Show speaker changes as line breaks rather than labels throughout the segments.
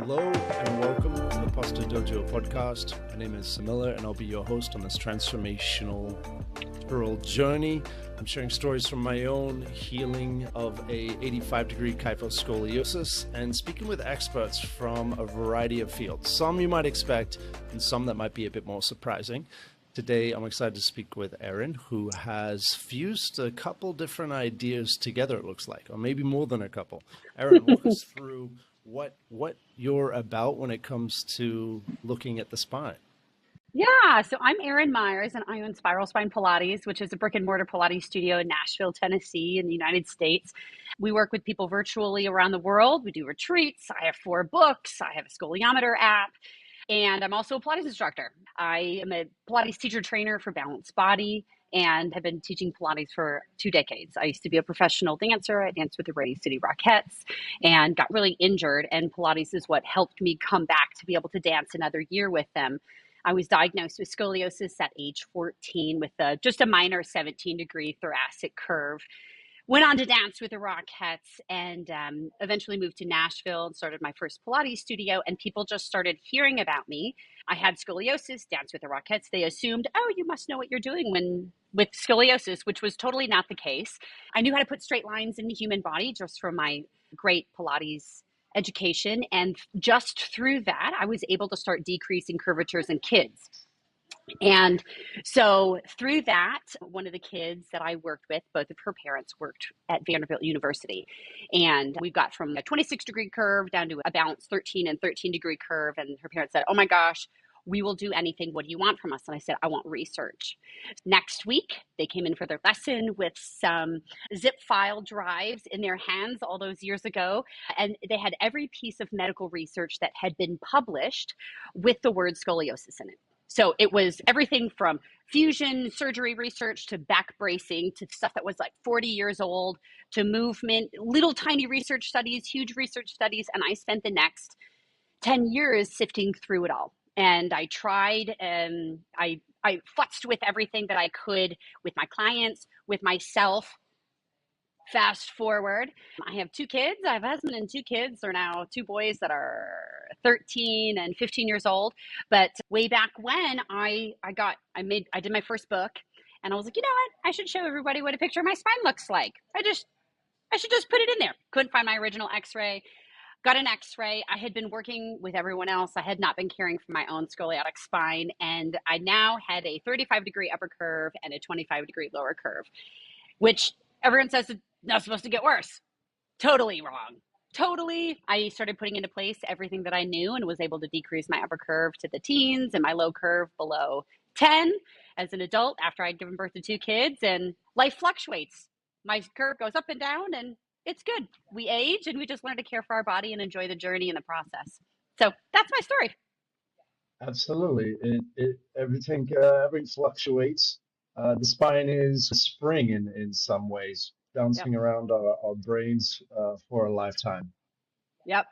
Hello and welcome to the Posture Dojo podcast. My name is Samila and I'll be your host on this transformational spiral journey. I'm sharing stories from my own healing of a 85-degree kypho scoliosis and speaking with experts from a variety of fields. Some you might expect and some that might be a bit more surprising. Today, I'm excited to speak with Erin, who has fused a couple different ideas together, it looks like, or maybe more than a couple. Erin, walk us through what you're about when it comes to looking at the spine.
Yeah, so I'm Erin Myers, and I own Spiral Spine Pilates, which is a brick and mortar Pilates studio in Nashville, Tennessee, in the United States. We work with people virtually around the world. We do retreats. I have 4 books. I have a scoliometer app. And I'm also a Pilates instructor. I am a Pilates teacher trainer for Balanced Body and have been teaching Pilates for 2 decades. I used to be a professional dancer. I danced with the Radio City Rockettes and got really injured. And Pilates is what helped me come back to be able to dance another year with them. I was diagnosed with scoliosis at age 14 with just a minor 17-degree thoracic curve. Went on to dance with the Rockettes and eventually moved to Nashville and started my first Pilates studio. And people just started hearing about me. I had scoliosis, danced with the Rockettes. They assumed, oh, you must know what you're doing with scoliosis, which was totally not the case. I knew how to put straight lines in the human body just from my great Pilates education. And just through that, I was able to start decreasing curvatures in kids. And so through that, one of the kids that I worked with, both of her parents worked at Vanderbilt University. And we got from a 26-degree curve down to a balanced 13 and 13-degree curve. And her parents said, oh my gosh, we will do anything. What do you want from us? And I said, I want research. Next week, they came in for their lesson with some zip file drives in their hands all those years ago. And they had every piece of medical research that had been published with the word scoliosis in it. So it was everything from fusion surgery research to back bracing to stuff that was like 40 years old to movement, little tiny research studies, huge research studies. And I spent the next 10 years sifting through it all. And I tried and I futzed with everything that I could with my clients, with myself. Fast forward, I have 2 kids. I have a husband and 2 kids. They're now 2 boys that are 13 and 15 years old. But way back when I did my first book and I was like, you know what? I should show everybody what a picture of my spine looks like. I should just put it in there. Couldn't find my original x-ray. Got an x-ray. I had been working with everyone else. I had not been caring for my own scoliotic spine. And I now had a 35-degree upper curve and a 25-degree lower curve, which everyone says it's not supposed to get worse. Totally wrong. Totally. I started putting into place everything that I knew and was able to decrease my upper curve to the teens and my low curve below 10 as an adult after I'd given birth to 2 kids. And life fluctuates. My curve goes up and down and it's good. We age and we just learn to care for our body and enjoy the journey and the process. So that's my story.
Absolutely. Everything fluctuates. The spine is a spring in some ways, bouncing around our brains for a lifetime.
Yep.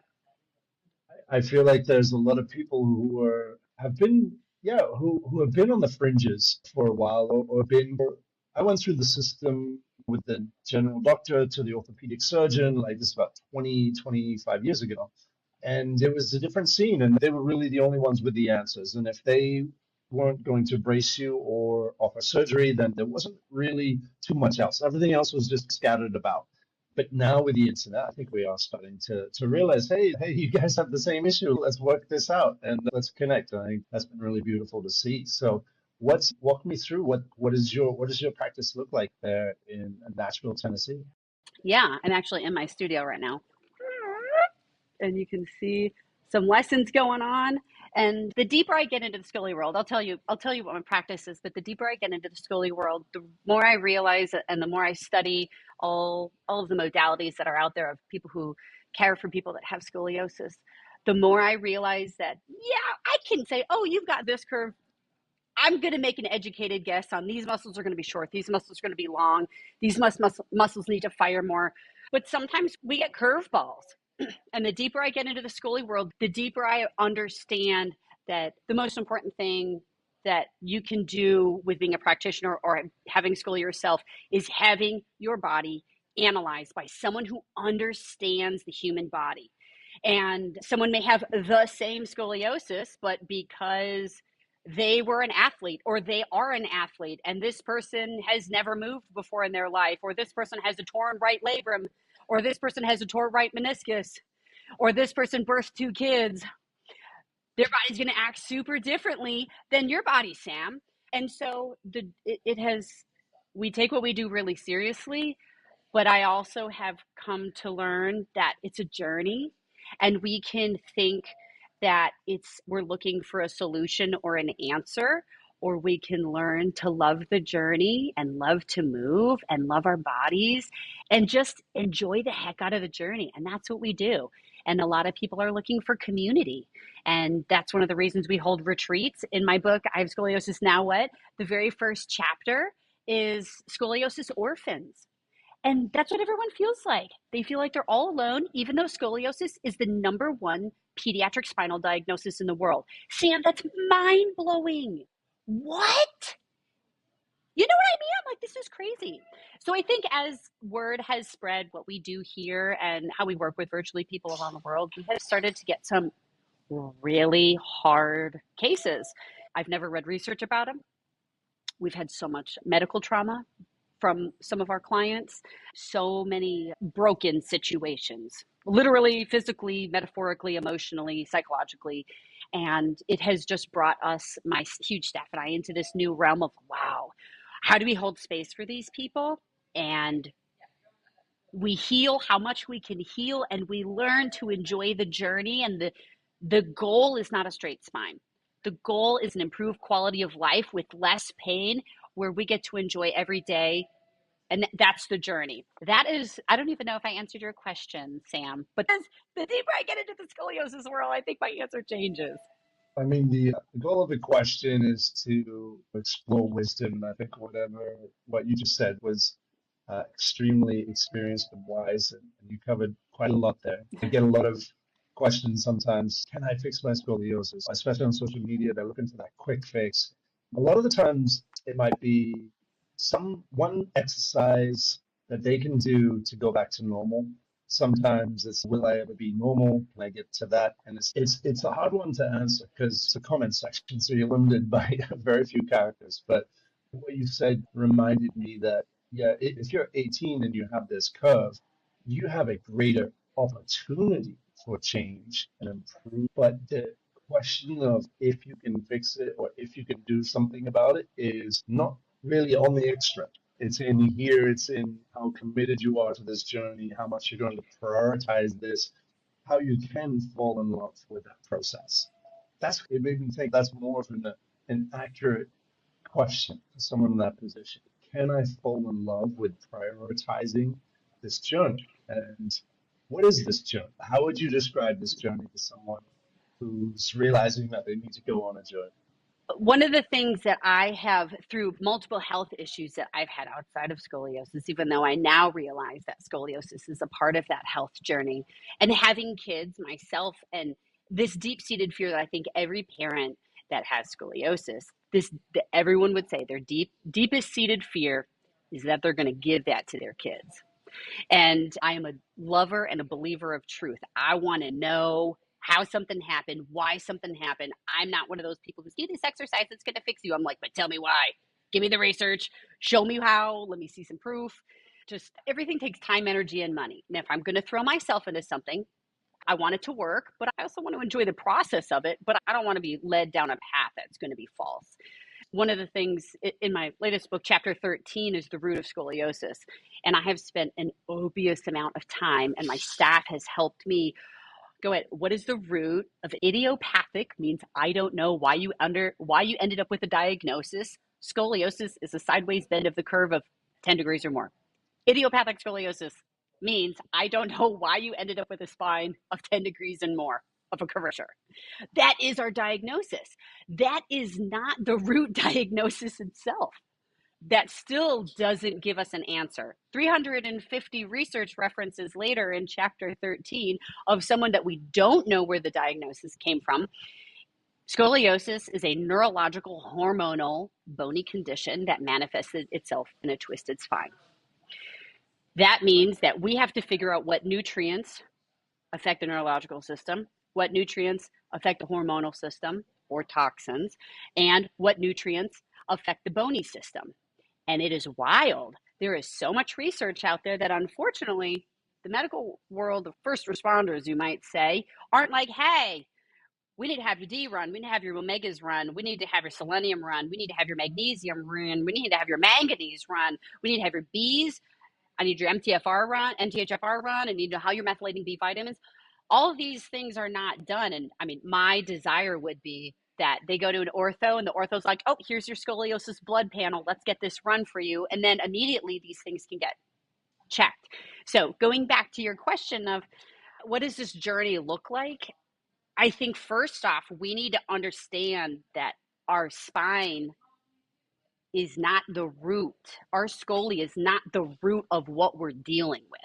I feel like there's a lot of people who have been on the fringes for a while I went through the system with the general doctor to the orthopedic surgeon, like this about 25 years ago. And it was a different scene, and they were really the only ones with the answers. And if they weren't going to brace you or offer surgery, then there wasn't really too much else. Everything else was just scattered about. But now with the internet, I think we are starting to realize, hey, you guys have the same issue. Let's work this out and let's connect. I think that's been really beautiful to see. So walk me through what does your practice look like there in Nashville, Tennessee?
Yeah, I'm actually in my studio right now. And you can see some lessons going on. And the deeper I get into the Scolio world, I'll tell you what my practice is, but the deeper I get into the Scolio world, the more I realize and the more I study all of the modalities that are out there of people who care for people that have scoliosis, the more I realize that, I can say, oh, you've got this curve. I'm going to make an educated guess on these muscles are going to be short. These muscles are going to be long. These muscles need to fire more. But sometimes we get curveballs. And the deeper I get into the Scolio world, the deeper I understand that the most important thing that you can do with being a practitioner or having Scolio yourself is having your body analyzed by someone who understands the human body. And someone may have the same scoliosis, but because they were an athlete or they are an athlete and this person has never moved before in their life, or this person has a torn right labrum, or this person has a torn right meniscus, or this person birthed 2 kids, their body's going to act super differently than your body, Sam. And so we take what we do really seriously, but I also have come to learn that it's a journey, and we can think that we're looking for a solution or an answer, or we can learn to love the journey and love to move and love our bodies and just enjoy the heck out of the journey. And that's what we do. And a lot of people are looking for community. And that's one of the reasons we hold retreats. In my book, I Have Scoliosis, Now What? The very first chapter is Scoliosis Orphans. And that's what everyone feels like. They feel like they're all alone, even though scoliosis is the #1 pediatric spinal diagnosis in the world. Sam, that's mind blowing. What? You know what I mean? I'm like, this is crazy. So I think as word has spread what we do here and how we work with virtually people around the world, we have started to get some really hard cases. I've never read research about them. We've had so much medical trauma from some of our clients, so many broken situations, literally, physically, metaphorically, emotionally, psychologically. And it has just brought us, my huge staff and I, into this new realm of, wow, how do we hold space for these people? And we heal how much we can heal, and we learn to enjoy the journey. And the goal is not a straight spine. The goal is an improved quality of life with less pain, where we get to enjoy every day. And that's the journey. That is, I don't even know if I answered your question, Sam, but the deeper I get into the scoliosis world, I think my answer changes.
I mean, the goal of the question is to explore wisdom. I think what you just said was extremely experienced and wise, and you covered quite a lot there. I get a lot of questions sometimes. Can I fix my scoliosis? Especially on social media, they're looking for that quick fix. A lot of the times, it might be one exercise that they can do to go back to normal. Sometimes it's, will I ever be normal? Can I get to that? And it's a hard one to answer because it's a comment section, so you're limited by very few characters. But what you said reminded me that, yeah, if you're 18 and you have this curve, you have a greater opportunity for change and improve. But the question of if you can fix it or if you can do something about it is not really on the extra. It's in here, it's in how committed you are to this journey, how much you're going to prioritize this, how you can fall in love with that process. It made me think that's more of an accurate question for someone in that position. Can I fall in love with prioritizing this journey? And what is this journey? How would you describe this journey to someone who's realizing that they need to go on a journey?
One of the things that I have, through multiple health issues that I've had outside of scoliosis, even though I now realize that scoliosis is a part of that health journey, and having kids myself, and this deep-seated fear that I think every parent that has scoliosis, everyone would say their deepest seated fear is that they're going to give that to their kids. And I am a lover and a believer of truth. I want to know how something happened, why something happened. I'm not one of those people who's, do this exercise, it's going to fix you. I'm like, but tell me why. Give me the research. Show me how. Let me see some proof. Just everything takes time, energy, and money. And if I'm going to throw myself into something, I want it to work, but I also want to enjoy the process of it. But I don't want to be led down a path that's going to be false. One of the things in my latest book, chapter 13, is the root of scoliosis. And I have spent an opious amount of time, and my staff has helped me go at what is the root of idiopathic, means I don't know why you ended up with a diagnosis. Scoliosis is a sideways bend of the curve of 10 degrees or more. Idiopathic scoliosis means I don't know why you ended up with a spine of 10 degrees and more of a curvature. That is our diagnosis. That is not the root diagnosis itself. That still doesn't give us an answer. 350 research references later in chapter 13 of someone that we don't know where the diagnosis came from. Scoliosis is a neurological, hormonal, bony condition that manifested itself in a twisted spine. That means that we have to figure out what nutrients affect the neurological system, what nutrients affect the hormonal system or toxins, and what nutrients affect the bony system. And it is wild. There is so much research out there that unfortunately the medical world, the first responders, you might say, aren't like, hey, we need to have your D run. We need to have your omegas run. We need to have your selenium run. We need to have your magnesium run. We need to have your manganese run. We need to have your Bs. I need your MTFR run, NTHFR run. I need to know how you're methylating B vitamins. All of these things are not done. And I mean, my desire would be that they go to an ortho and the ortho's like, oh, here's your scoliosis blood panel. Let's get this run for you. And then immediately these things can get checked. So going back to your question of what does this journey look like? I think first off, we need to understand that our spine is not the root. Our scoliosis is not the root of what we're dealing with.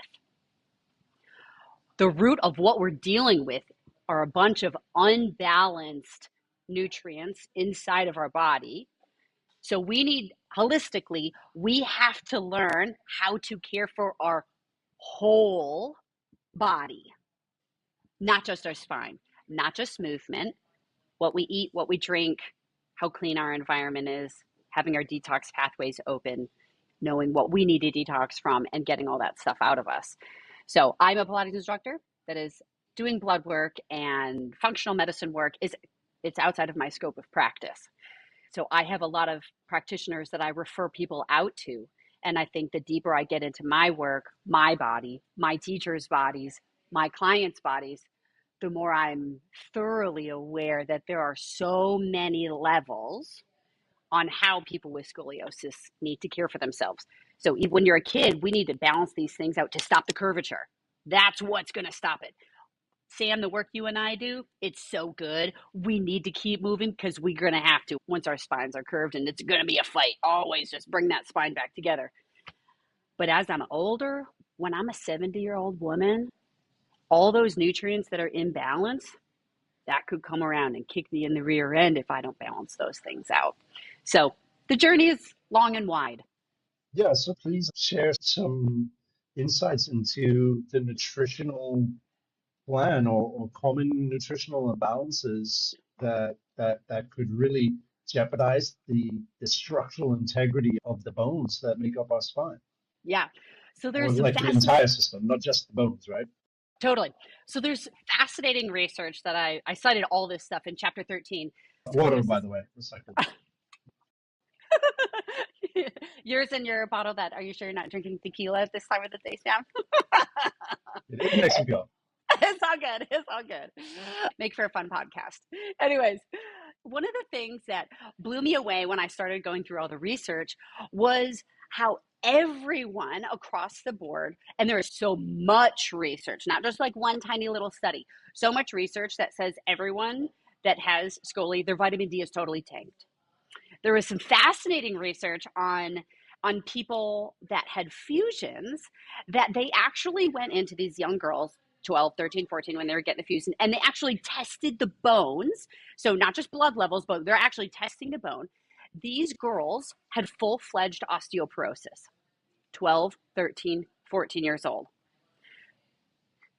The root of what we're dealing with are a bunch of unbalanced nutrients inside of our body. So we need, holistically, we have to learn how to care for our whole body, not just our spine, not just movement, what we eat, what we drink, how clean our environment is, having our detox pathways open, knowing what we need to detox from, and getting all that stuff out of us. So I'm a Pilates instructor that is doing blood work and functional medicine work. It's outside of my scope of practice. So I have a lot of practitioners that I refer people out to. And I think the deeper I get into my work, my body, my teachers' bodies, my clients' bodies, the more I'm thoroughly aware that there are so many levels on how people with scoliosis need to care for themselves. So even when you're a kid, we need to balance these things out to stop the curvature. That's what's going to stop it. Sam, the work you and I do, it's so good. We need to keep moving because we're going to have to once our spines are curved, and it's going to be a fight. Always just bring that spine back together. But as I'm older, when I'm a 70-year-old woman, all those nutrients that are in balance, that could come around and kick me in the rear end if I don't balance those things out. So the journey is long and wide.
Yeah, so please share some insights into the nutritional plan or common nutritional imbalances that could really jeopardize the structural integrity of the bones that make up our spine.
Yeah. So
Or
there's some
like the entire system, not just the bones, right?
Totally. So there's fascinating research that I cited all this stuff in chapter 13.
Water, by the way, recycled.
Yours in your bottle that, are you sure you're not drinking tequila at this time of the day, Sam?
It makes me go.
It's all good. It's all good. Make for a fun podcast. Anyways, one of the things that blew me away when I started going through all the research was how everyone across the board, and there is so much research, not just like one tiny little study, so much research that says everyone that has scoliosis, their vitamin D is totally tanked. There was some fascinating research on people that had fusions, that they actually went into these young girls, 12, 13, 14, when they were getting the fusion, and they actually tested the bones. So not just blood levels, but they're actually testing the bone. These girls had full-fledged osteoporosis, 12, 13, 14 years old.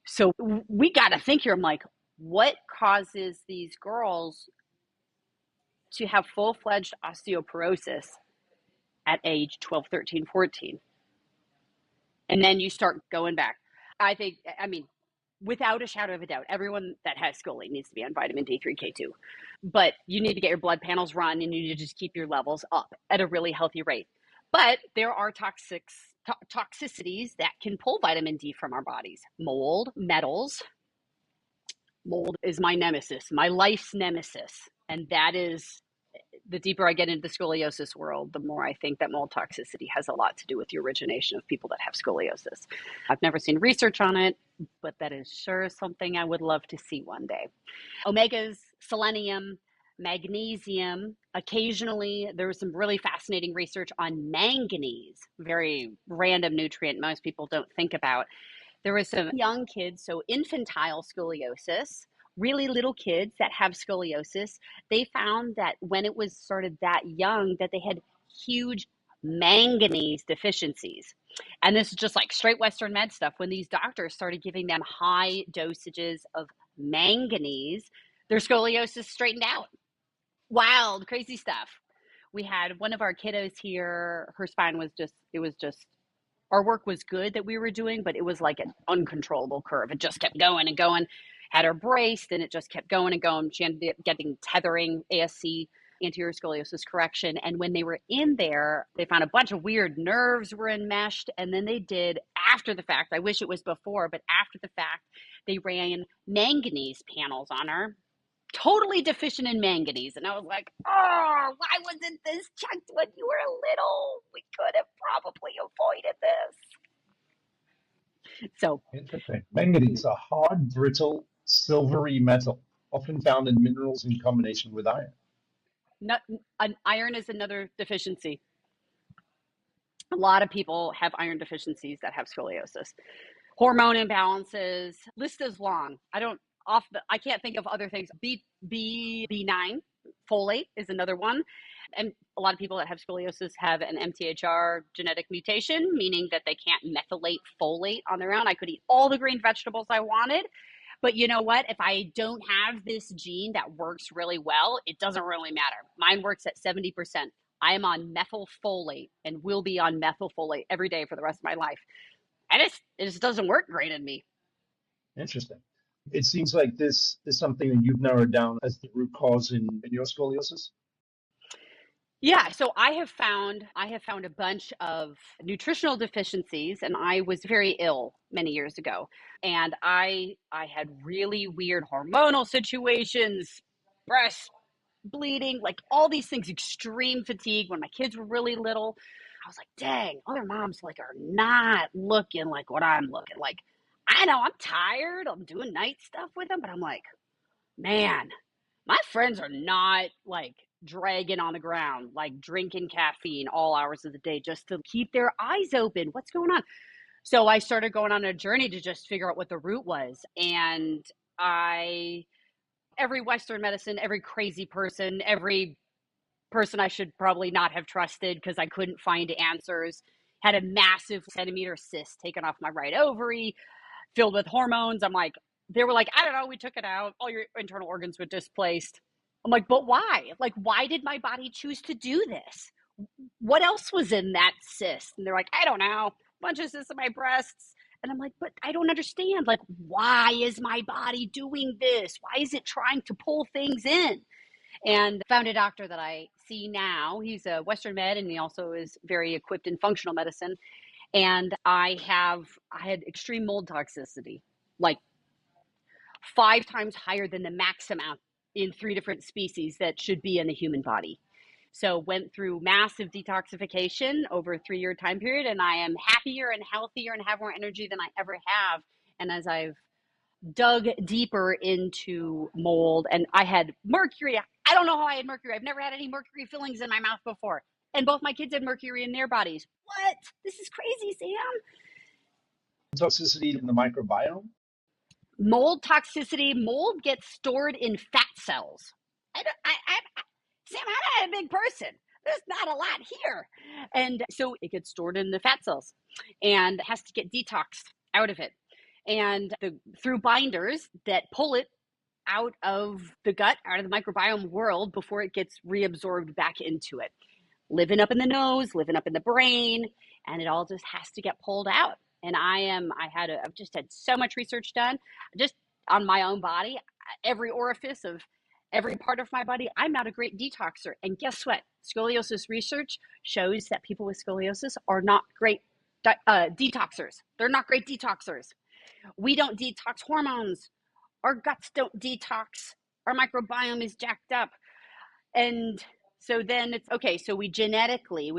So we got to think here. I'm like, what causes these girls to have full-fledged osteoporosis at age 12, 13, 14? And then you start going back. I mean, without a shadow of a doubt, everyone that has scoliosis needs to be on vitamin D3, K2. But you need to get your blood panels run, and you need to just keep your levels up at a really healthy rate. But there are toxicities that can pull vitamin D from our bodies. Mold, metals. Mold is my nemesis, my life's nemesis. And that is, the deeper I get into the scoliosis world, the more I think that mold toxicity has a lot to do with the origination of people that have scoliosis. I've never seen research on it, but that is sure something I would love to see one day. Omegas, selenium, magnesium. Occasionally, there was some really fascinating research on manganese, very random nutrient most people don't think about. There was some young kids, so infantile scoliosis, really little kids that have scoliosis. They found that when it was sort of that young, that they had huge manganese deficiencies. And this is just like straight Western med stuff. When these doctors started giving them high dosages of manganese, their scoliosis straightened out. Wild, crazy stuff. We had one of our kiddos here, her spine was just, our work was good that we were doing, but it was like an uncontrollable curve. It just kept going and going. Had her braced and it just kept going and going. She ended up getting tethering, ASC, anterior scoliosis correction. And when they were in there, they found a bunch of weird nerves were enmeshed. And then they did, after the fact, I wish it was before, but after the fact, they ran manganese panels on her. Totally deficient in manganese. And I was like, oh, why wasn't this checked when you were little? We could have probably avoided this. So
Interesting. Manganese, a hard, brittle, silvery metal, often found in minerals in combination with iron.
Iron is another deficiency. A lot of people have iron deficiencies that have scoliosis. Hormone imbalances, list is long. I can't think of other things. B9, folate is another one. And a lot of people that have scoliosis have an MTHR genetic mutation, meaning that they can't methylate folate on their own. I could eat all the green vegetables I wanted, but you know what? If I don't have this gene that works really well, it doesn't really matter. Mine works at 70%. I am on methylfolate and will be on methylfolate every day for the rest of my life. It just doesn't work great in me.
Interesting. It seems like this is something that you've narrowed down as the root cause in your scoliosis.
Yeah, so I have found a bunch of nutritional deficiencies, and I was very ill many years ago. And I had really weird hormonal situations, breast bleeding, like all these things, extreme fatigue when my kids were really little. I was like, dang, other moms like are not looking like what I'm looking like. I know I'm tired. I'm doing night stuff with them, but I'm like, man, my friends are not like dragging on the ground, like drinking caffeine all hours of the day just to keep their eyes open. What's going on? So I started going on a journey to just figure out what the root was. And every Western medicine, every crazy person, every person I should probably not have trusted because I couldn't find answers, had a massive centimeter cyst taken off my right ovary, filled with hormones. I'm like, they were like, I don't know, we took it out. All your internal organs were displaced. I'm like, but why? Like, why did my body choose to do this? What else was in that cyst? And they're like, I don't know, a bunch of cysts in my breasts. And I'm like, but I don't understand. Like, why is my body doing this? Why is it trying to pull things in? And found a doctor that I see now. He's a Western med, and he also is very equipped in functional medicine. And I had extreme mold toxicity, like 5 times higher than the max amount in 3 different species that should be in the human body. So went through massive detoxification over a 3-year time period, and I am happier and healthier and have more energy than I ever have. And as I've dug deeper into mold, and I had mercury. I don't know how I had mercury. I've never had any mercury fillings in my mouth before. And both my kids had mercury in their bodies. What? This is crazy, Sam.
Toxicity in the microbiome?
Mold toxicity. Mold gets stored in fat cells. Sam, I'm not a big person. There's not a lot here. And so it gets stored in the fat cells and has to get detoxed out of it. And through binders that pull it out of the gut, out of the microbiome world before it gets reabsorbed back into it. Living up in the nose, living up in the brain, and it all just has to get pulled out. And I've just had so much research done just on my own body, every orifice of every part of my body. I'm not a great detoxer. And guess what? Scoliosis research shows that people with scoliosis are not great detoxers. They're not great detoxers. We don't detox hormones. Our guts don't detox. Our microbiome is jacked up. And so then it's okay. So we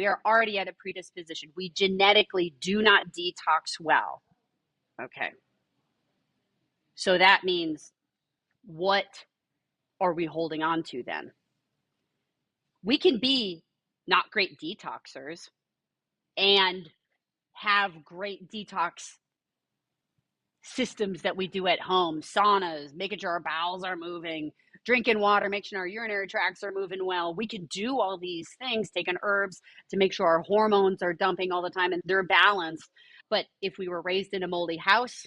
are already at a predisposition. We genetically do not detox well. Okay. So that means, what are we holding on to then? We can be not great detoxers and have great detox systems that we do at home, saunas, making sure our bowels are moving, drinking water, making sure our urinary tracts are moving well. We can do all these things, taking herbs to make sure our hormones are dumping all the time and they're balanced. But if we were raised in a moldy house,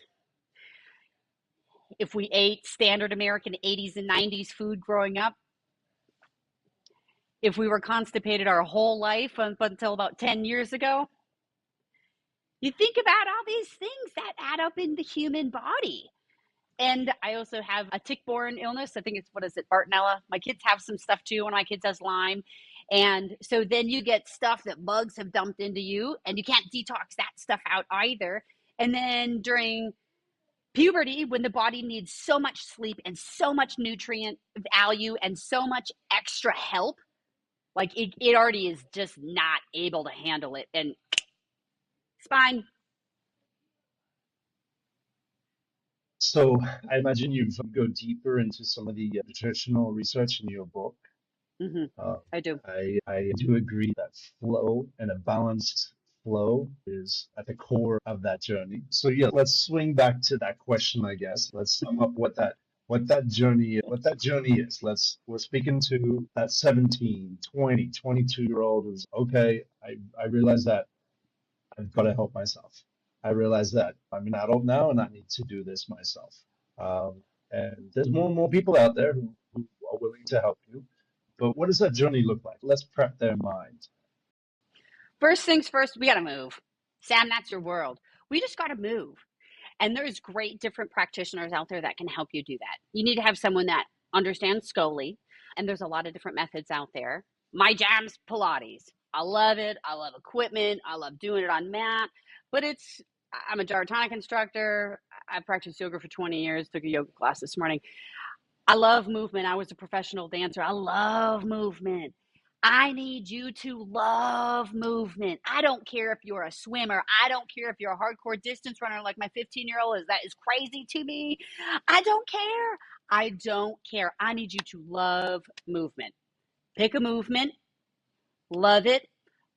if we ate standard American 80s and 90s food growing up, if we were constipated our whole life up until about 10 years ago, you think about all these things that add up in the human body. And I also have a tick-borne illness. I think it's, what is it, Bartonella? My kids have some stuff too. One of my kids has Lyme. And so then you get stuff that bugs have dumped into you, and you can't detox that stuff out either. And then during puberty, when the body needs so much sleep and so much nutrient value and so much extra help, like it already is just not able to handle it. And spine.
So I imagine you go deeper into some of the nutritional research in your book.
I do.
I do agree that flow and a balanced flow is at the core of that journey. So yeah, let's swing back to that question, I guess. Let's sum up what that journey is. We're speaking to that 17, 20, 22-year-old who's okay, I realize that I've got to help myself. I realize that I'm an adult now and I need to do this myself. And there's more and more people out there who are willing to help you. But what does that journey look like? Let's prep their mind.
First things first, we got to move. Sam, that's your world. We just got to move. And there's great different practitioners out there that can help you do that. You need to have someone that understands Scoli, and there's a lot of different methods out there. My jam's Pilates. I love it. I love equipment. I love doing it on mat. But I'm a gyrotonic instructor. I practiced yoga for 20 years, took a yoga class this morning. I love movement. I was a professional dancer. I love movement. I need you to love movement. I don't care if you're a swimmer. I don't care if you're a hardcore distance runner like my 15-year-old is. That is crazy to me. I don't care. I don't care. I need you to love movement. Pick a movement. Love it.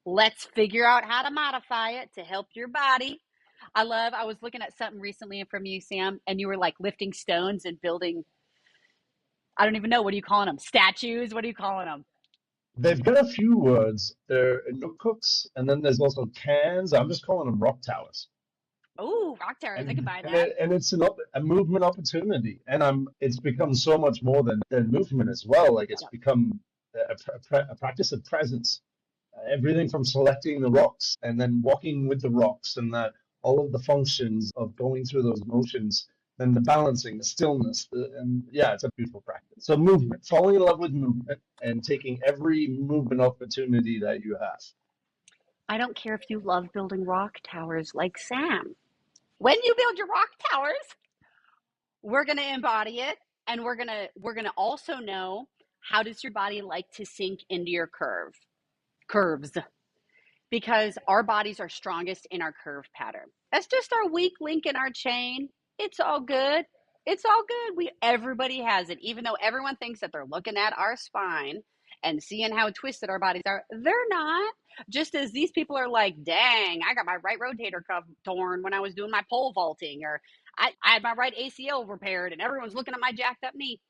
Let's figure out how to modify it to help your body. I was looking at something recently from you, Sam, and you were like lifting stones and building, I don't even know, what are you calling them? Statues? What are you calling them?
They've got a few words. They're nook cooks, and then there's also cans. I'm just calling them rock towers.
Oh, rock towers! I can buy that.
And it's a movement opportunity, and it's become so much more than movement as well. Like it's become a practice of presence. Everything from selecting the rocks and then walking with the rocks, and that all of the functions of going through those motions. Then the balancing, the stillness, and yeah, it's a beautiful practice. So movement, falling in love with movement and taking every movement opportunity that you have.
I don't care if you love building rock towers like Sam. When you build your rock towers, we're going to embody it, and we're going to also know, how does your body like to sink into your curves? Because our bodies are strongest in our curve pattern. That's just our weak link in our chain. It's all good. It's all good. Everybody has it. Even though everyone thinks that they're looking at our spine and seeing how twisted our bodies are, they're not. Just as these people are like, dang, I got my right rotator cuff torn when I was doing my pole vaulting, or I had my right ACL repaired and everyone's looking at my jacked up knee.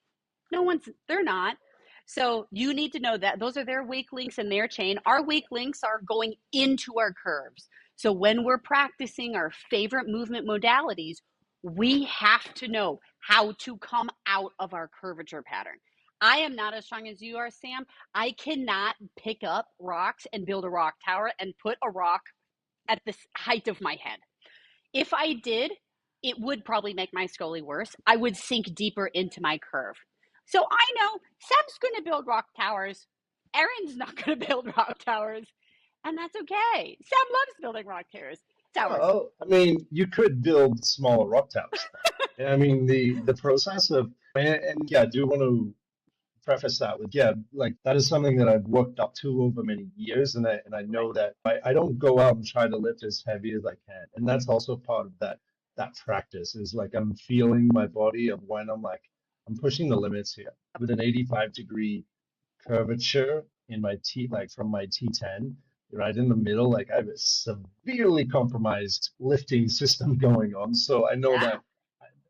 They're not. So you need to know that those are their weak links in their chain. Our weak links are going into our curves. So when we're practicing our favorite movement modalities, we have to know how to come out of our curvature pattern. I am not as strong as you are, Sam. I cannot pick up rocks and build a rock tower and put a rock at the height of my head. If I did, it would probably make my scoli worse. I would sink deeper into my curve. So I know Sam's going to build rock towers. Erin's not going to build rock towers. And that's okay. Sam loves building rock towers.
Well, I mean, you could build smaller rock towers. I mean, the process of, and yeah, I do want to preface that with, yeah, like that is something that I've worked up to over many years. And I know that I don't go out and try to lift as heavy as I can. And that's also part of that practice is like, I'm feeling my body of when I'm pushing the limits here with an 85-degree curvature in my T, like from my T10, right in the middle. Like I have a severely compromised lifting system going on. So I know that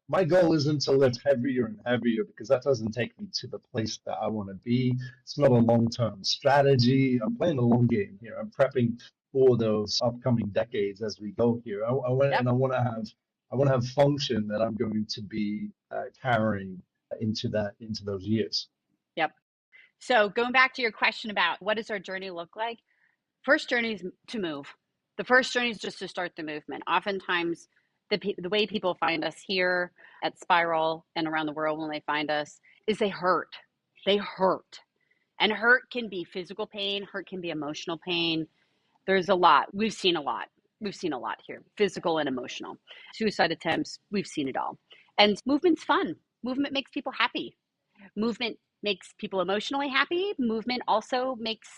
my goal isn't to lift heavier and heavier because that doesn't take me to the place that I want to be. It's not a long-term strategy. I'm playing the long game here. I'm prepping for those upcoming decades as we go here.
Yep.
And I want to have function that I'm going to be carrying into those years.
Yep. So going back to your question about what does our journey look like? First journey is to move. The first journey is just to start the movement. Oftentimes, the way people find us here at Spiral and around the world when they find us is they hurt. They hurt. And hurt can be physical pain, hurt can be emotional pain. There's a lot. We've seen a lot. We've seen a lot here, physical and emotional. Suicide attempts, we've seen it all. And movement's fun. Movement makes people happy. Movement makes people emotionally happy. Movement also makes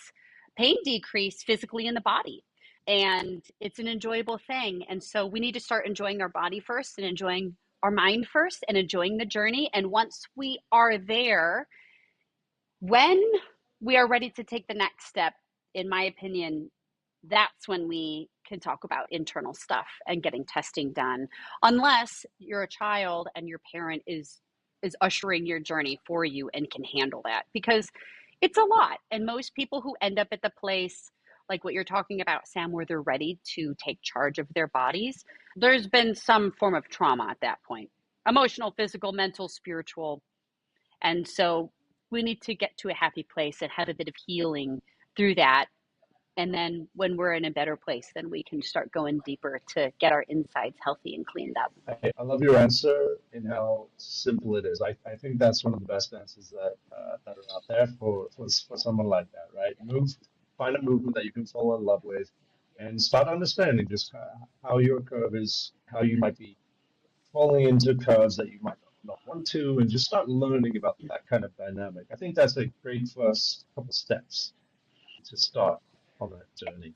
pain decrease physically in the body. And it's an enjoyable thing. And so we need to start enjoying our body first and enjoying our mind first and enjoying the journey. And once we are there, when we are ready to take the next step, in my opinion, that's when we can talk about internal stuff and getting testing done, unless you're a child and your parent is ushering your journey for you and can handle that, because it's a lot. And most people who end up at the place like what you're talking about, Sam, where they're ready to take charge of their bodies, there's been some form of trauma at that point, emotional, physical, mental, spiritual. And so we need to get to a happy place and have a bit of healing through that. And then when we're in a better place, then we can start going deeper to get our insides healthy and cleaned up.
I love your answer and how simple it is. I think that's one of the best answers that are out there for someone like that, right? Find a movement that you can fall in love with, and start understanding just how your curve is, how you might be falling into curves that you might not want to, and just start learning about that kind of dynamic. I think that's a great first couple steps to start on that journey.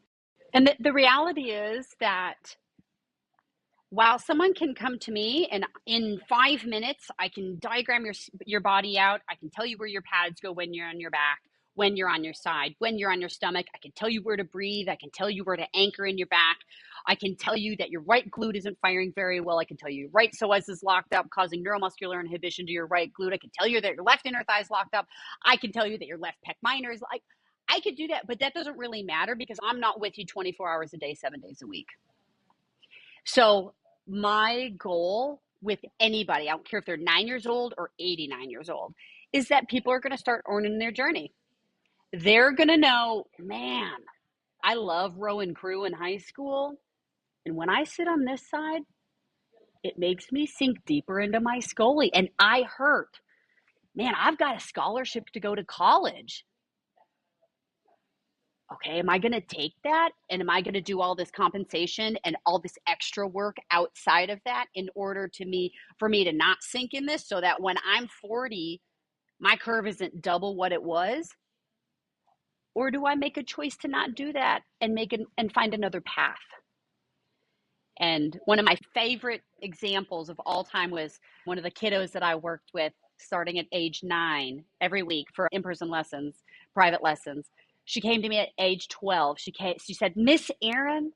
And the reality is that while someone can come to me and in 5 minutes, I can diagram your body out. I can tell you where your pads go when you're on your back, when you're on your side, when you're on your stomach. I can tell you where to breathe. I can tell you where to anchor in your back. I can tell you that your right glute isn't firing very well. I can tell you your right psoas is locked up, causing neuromuscular inhibition to your right glute. I can tell you that your left inner thigh is locked up. I can tell you that your left pec minor is like, I could do that, but that doesn't really matter because I'm not with you 24 hours a day, 7 days a week. So my goal with anybody, I don't care if they're 9 years old or 89 years old, is that people are going to start owning their journey. They're going to know, man, I love row and crew in high school. And when I sit on this side, it makes me sink deeper into my scoli and I hurt. Man, I've got a scholarship to go to college. Okay, am I going to take that? And am I going to do all this compensation and all this extra work outside of that in order for me to not sink in this so that when I'm 40, my curve isn't double what it was? Or do I make a choice to not do that and find another path? And one of my favorite examples of all time was one of the kiddos that I worked with starting at age 9 every week for in-person lessons, private lessons. She came to me at age 12. She said, Miss Erin,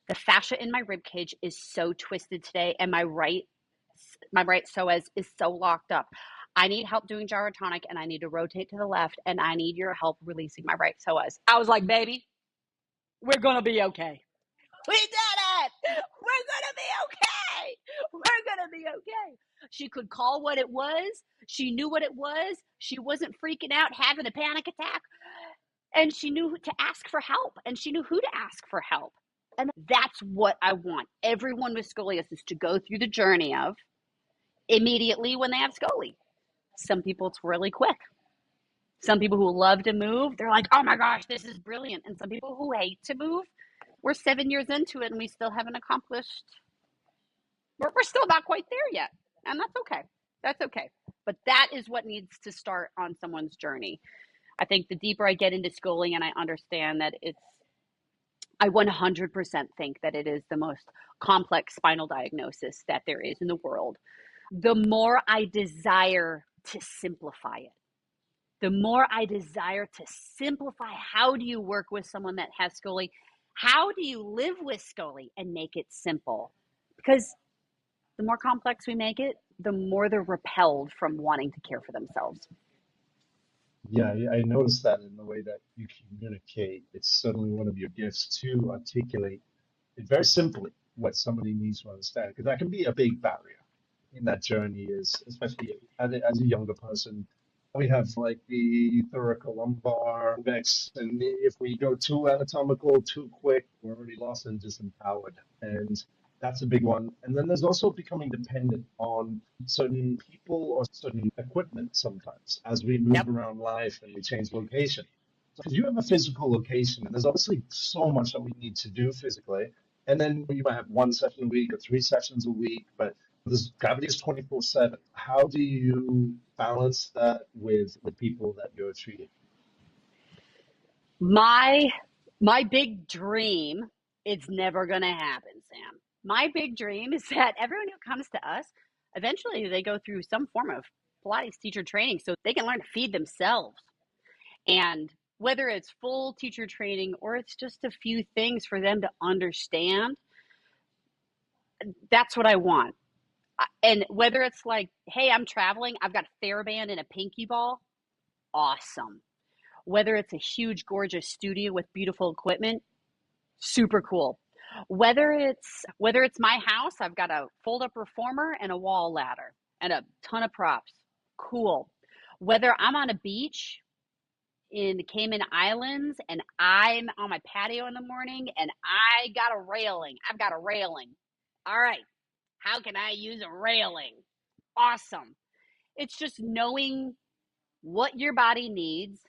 the fascia in my rib cage is so twisted today, and my right psoas is so locked up. I need help doing gyrotonic, and I need to rotate to the left, and I need your help releasing my right psoas. I was like, baby, we're going to be okay. We did it. We're going to be okay. We're going to be okay. She could call what it was. She knew what it was. She wasn't freaking out, having a panic attack. And she knew to ask for help, and she knew who to ask for help. And that's what I want everyone with scoliosis to go through the journey of immediately when they have scoli. Some people, it's really quick. Some people who love to move, they're like, oh my gosh, this is brilliant. And some people who hate to move, we're 7 years into it and we still haven't accomplished, we're still not quite there yet. And that's okay. That's okay. But that is what needs to start on someone's journey. I think the deeper I get into schooling and I understand that I 100% think that it is the most complex spinal diagnosis that there is in the world. The more I desire to simplify it, the more I desire to simplify how do you work with someone that has scoli? How do you live with scoli and make it simple? Because the more complex we make it, the more they're repelled from wanting to care for themselves.
Yeah, I noticed that in the way that you communicate. It's certainly one of your gifts to articulate it very simply what somebody needs to understand, because that can be a big barrier in that journey, is especially as a younger person. We have like the thoracolumbar index, and if we go too anatomical, too quick, we're already lost and disempowered. And that's a big one. And then there's also becoming dependent on certain people or certain equipment sometimes as we move
Yep.
around life and we change location. Because you have a physical location, and there's obviously so much that we need to do physically. And then you might have one session a week or three sessions a week, but this gravity is 24/7. How do you balance that with people that you're treating?
My big dream, it's never going to happen, Sam. My big dream is that everyone who comes to us, eventually they go through some form of Pilates teacher training so they can learn to feed themselves. And whether it's full teacher training or it's just a few things for them to understand, that's what I want. And whether it's like, hey, I'm traveling, I've got a TheraBand and a pinky ball, awesome. Whether it's a huge, gorgeous studio with beautiful equipment, super cool. Whether it's my house, I've got a fold-up reformer and a wall ladder and a ton of props, cool. Whether I'm on a beach in the Cayman Islands and I'm on my patio in the morning and I've got a railing. All right, how can I use a railing? Awesome. It's just knowing what your body needs,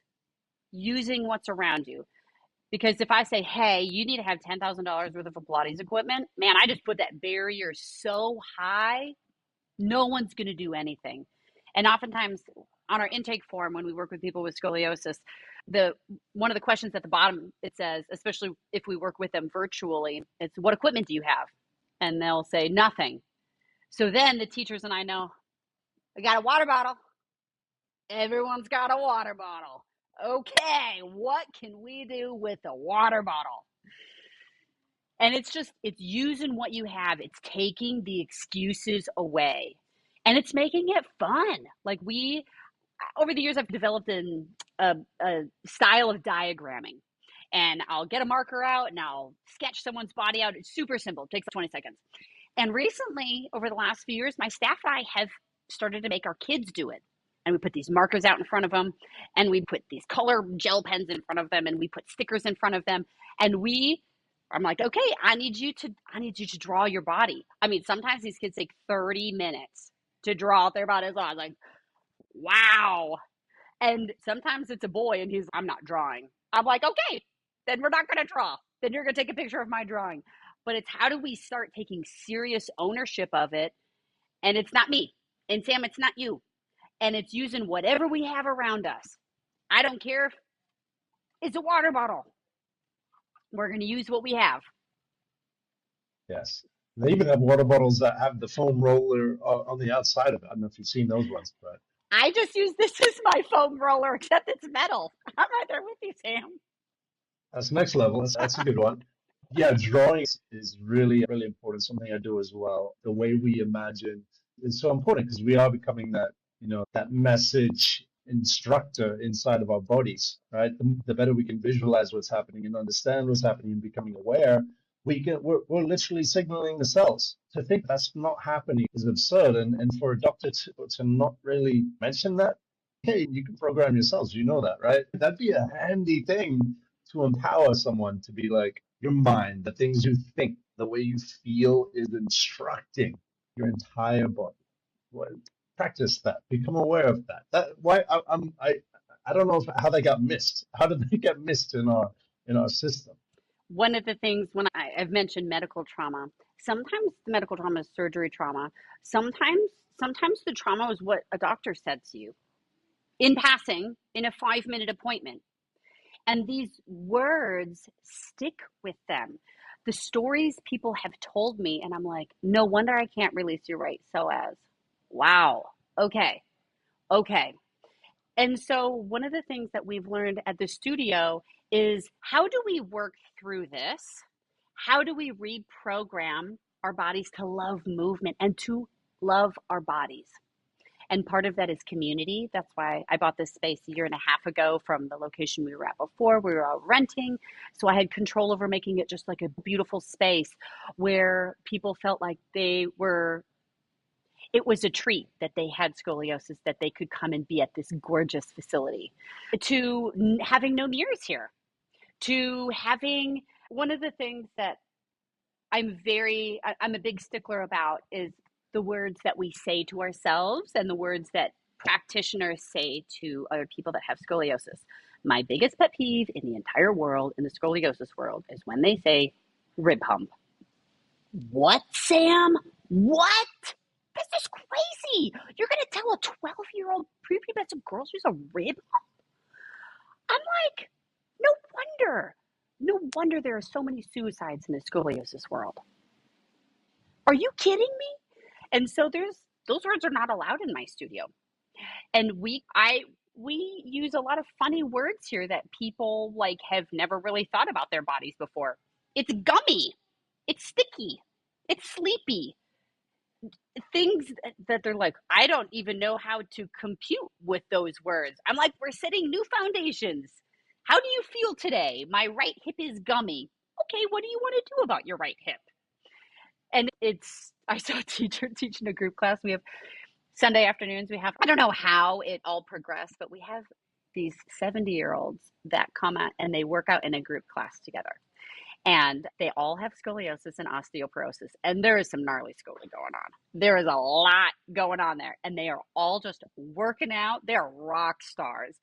using what's around you. Because if I say, hey, you need to have $10,000 worth of Pilates equipment, man, I just put that barrier so high, no one's going to do anything. And oftentimes on our intake form, when we work with people with scoliosis, one of the questions at the bottom, it says, especially if we work with them virtually, it's what equipment do you have? And they'll say nothing. So then the teachers and I know, I got a water bottle. Everyone's got a water bottle. Okay, what can we do with a water bottle? And it's using what you have. It's taking the excuses away. And it's making it fun. Like over the years, I've developed a style of diagramming. And I'll get a marker out and I'll sketch someone's body out. It's super simple. It takes 20 seconds. And recently, over the last few years, my staff and I have started to make our kids do it. And we put these markers out in front of them, and we put these color gel pens in front of them, and we put stickers in front of them. And I'm like, okay, I need you to draw your body. I mean, sometimes these kids take 30 minutes to draw out their body. So I was like, wow. And sometimes it's a boy, and I'm not drawing. I'm like, okay, then we're not going to draw. Then you're going to take a picture of my drawing. But it's how do we start taking serious ownership of it? And it's not me. And Sam, it's not you. And it's using whatever we have around us. I don't care if it's a water bottle. We're going to use what we have.
Yes. They even have water bottles that have the foam roller on the outside of it. I don't know if you've seen those ones, but
I just use this as my foam roller, except it's metal. I'm right there with you, Sam.
that's next level. That's a good one. Yeah, drawing is really, really important. Something I do as well. The way we imagine is so important because we are becoming that message instructor inside of our bodies, right? The better we can visualize what's happening and understand what's happening and becoming aware, we're literally signaling the cells. To think that's not happening is absurd. And for a doctor to not really mention that, hey, you can program your cells, you know that, right? That'd be a handy thing to empower someone to be like, your mind, the things you think, the way you feel is instructing your entire body. Practice that. Become aware of that. I don't know how they got missed. How did they get missed in our system?
One of the things when I've mentioned medical trauma, sometimes the medical trauma is surgery trauma. Sometimes the trauma is what a doctor said to you in passing in a 5-minute appointment. And these words stick with them. The stories people have told me, and I'm like, no wonder I can't release your right psoas. Wow. Okay. And so one of the things that we've learned at the studio is how do we work through this? How do we reprogram our bodies to love movement and to love our bodies. And part of that is community. That's why I bought this space a year and a half ago from the location we were at before. We were all renting. So I had control over making it just like a beautiful space where people felt like it was a treat that they had scoliosis, that they could come and be at this gorgeous facility. To having no mirrors here, to having one of the things that I'm a big stickler about is the words that we say to ourselves and the words that practitioners say to other people that have scoliosis. My biggest pet peeve in the entire world, in the scoliosis world, is when they say rib hump. What, Sam? What? This is crazy. You're going to tell a 12-year-old prepubescent girl she's a rib hump? I'm like, no wonder there are so many suicides in the scoliosis world. Are you kidding me? And so those words are not allowed in my studio. And we use a lot of funny words here that people like have never really thought about their bodies before. It's gummy. It's sticky. It's sleepy. Things that they're like, I don't even know how to compute with those words. I'm like, we're setting new foundations. How do you feel today? My right hip is gummy. Okay, what do you want to do about your right hip? And I saw a teacher teaching a group class. We have Sunday afternoons. I don't know how it all progressed, but we have these 70-year-olds that come out and they work out in a group class together. And they all have scoliosis and osteoporosis. And there is some gnarly scoliosis going on. There is a lot going on there. And they are all just working out. They're rock stars.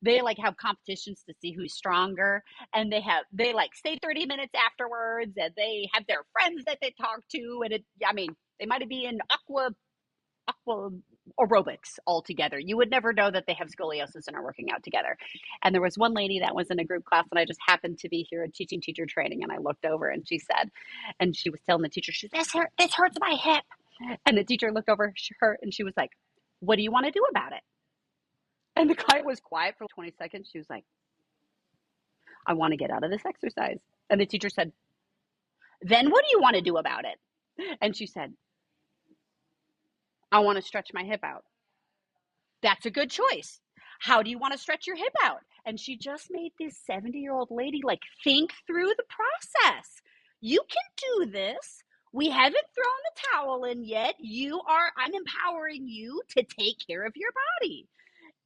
They like have competitions to see who's stronger. And they like stay 30 minutes afterwards. And they have their friends that they talk to. And they might be in aqua aerobics all together. You would never know that they have scoliosis and are working out together. And there was one lady that was in a group class, and I just happened to be here teaching teacher training, and I looked over and she was telling the teacher, this hurts my hip. And the teacher looked over her and she was like, what do you want to do about it? And the guy was quiet for 20 seconds. She was like, I want to get out of this exercise. And the teacher said, then what do you want to do about it? And she said, I want to stretch my hip out. That's a good choice. How do you want to stretch your hip out? And she just made this 70-year-old lady like think through the process. You can do this. We haven't thrown the towel in yet. I'm empowering you to take care of your body.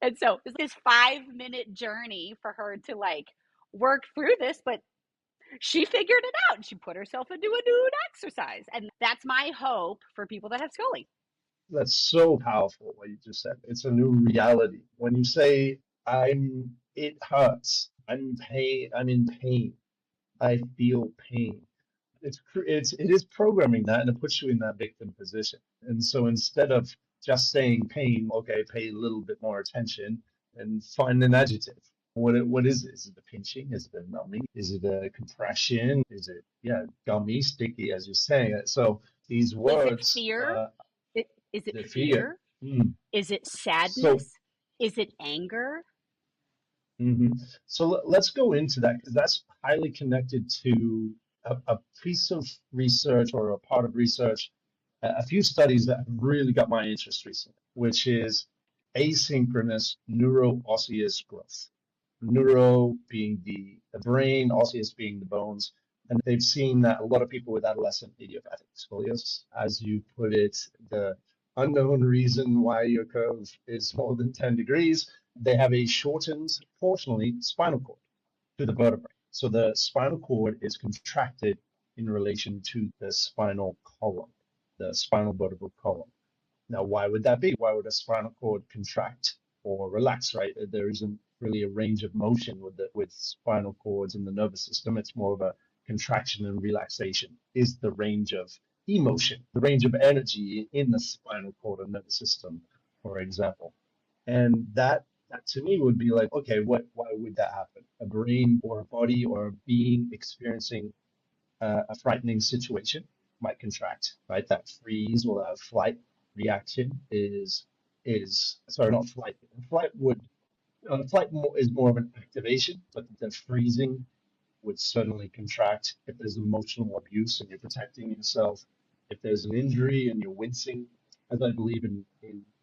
And so it's this 5-minute journey for her to like work through this, but she figured it out and she put herself into a new exercise. And that's my hope for people that have scoli.
That's so powerful what you just said. It's a new reality. When you say it hurts, I'm in pain, I feel pain. It is programming that, and it puts you in that victim position. And so instead of just saying pain, okay, pay a little bit more attention and find an adjective. What is it? Is it a pinching? Is it a numbing? Is it a compression? Is it gummy, sticky, as you're saying? So these words.
Is it fear? Is it
the
fear? Is it sadness? Is it anger?
So let's go into that, because that's highly connected to a piece of research or a part of research, a few studies that have really got my interest recently, which is asynchronous neuro-osseous growth. Neuro being the brain, osseous being the bones. And they've seen that a lot of people with adolescent idiopathic scoliosis, as you put it, the unknown reason why your curve is more than 10 degrees, they have a shortened, proportionally, spinal cord to the vertebrae. So the spinal cord is contracted in relation to the spinal column, the spinal vertebral column. Now, why would that be? Why would a spinal cord contract or relax, right? There isn't really a range of motion with spinal cords in the nervous system. It's more of a contraction and relaxation is the range of emotion, the range of energy in the spinal cord and nervous system, for example. And that to me would be like, okay, why would that happen? A brain or a body or a being experiencing a frightening situation might contract, right? That freeze or that flight reaction is sorry, not flight. Flight is more of an activation, but the freezing would certainly contract if there's emotional abuse and you're protecting yourself. if there's an injury and you're wincing, as I believe in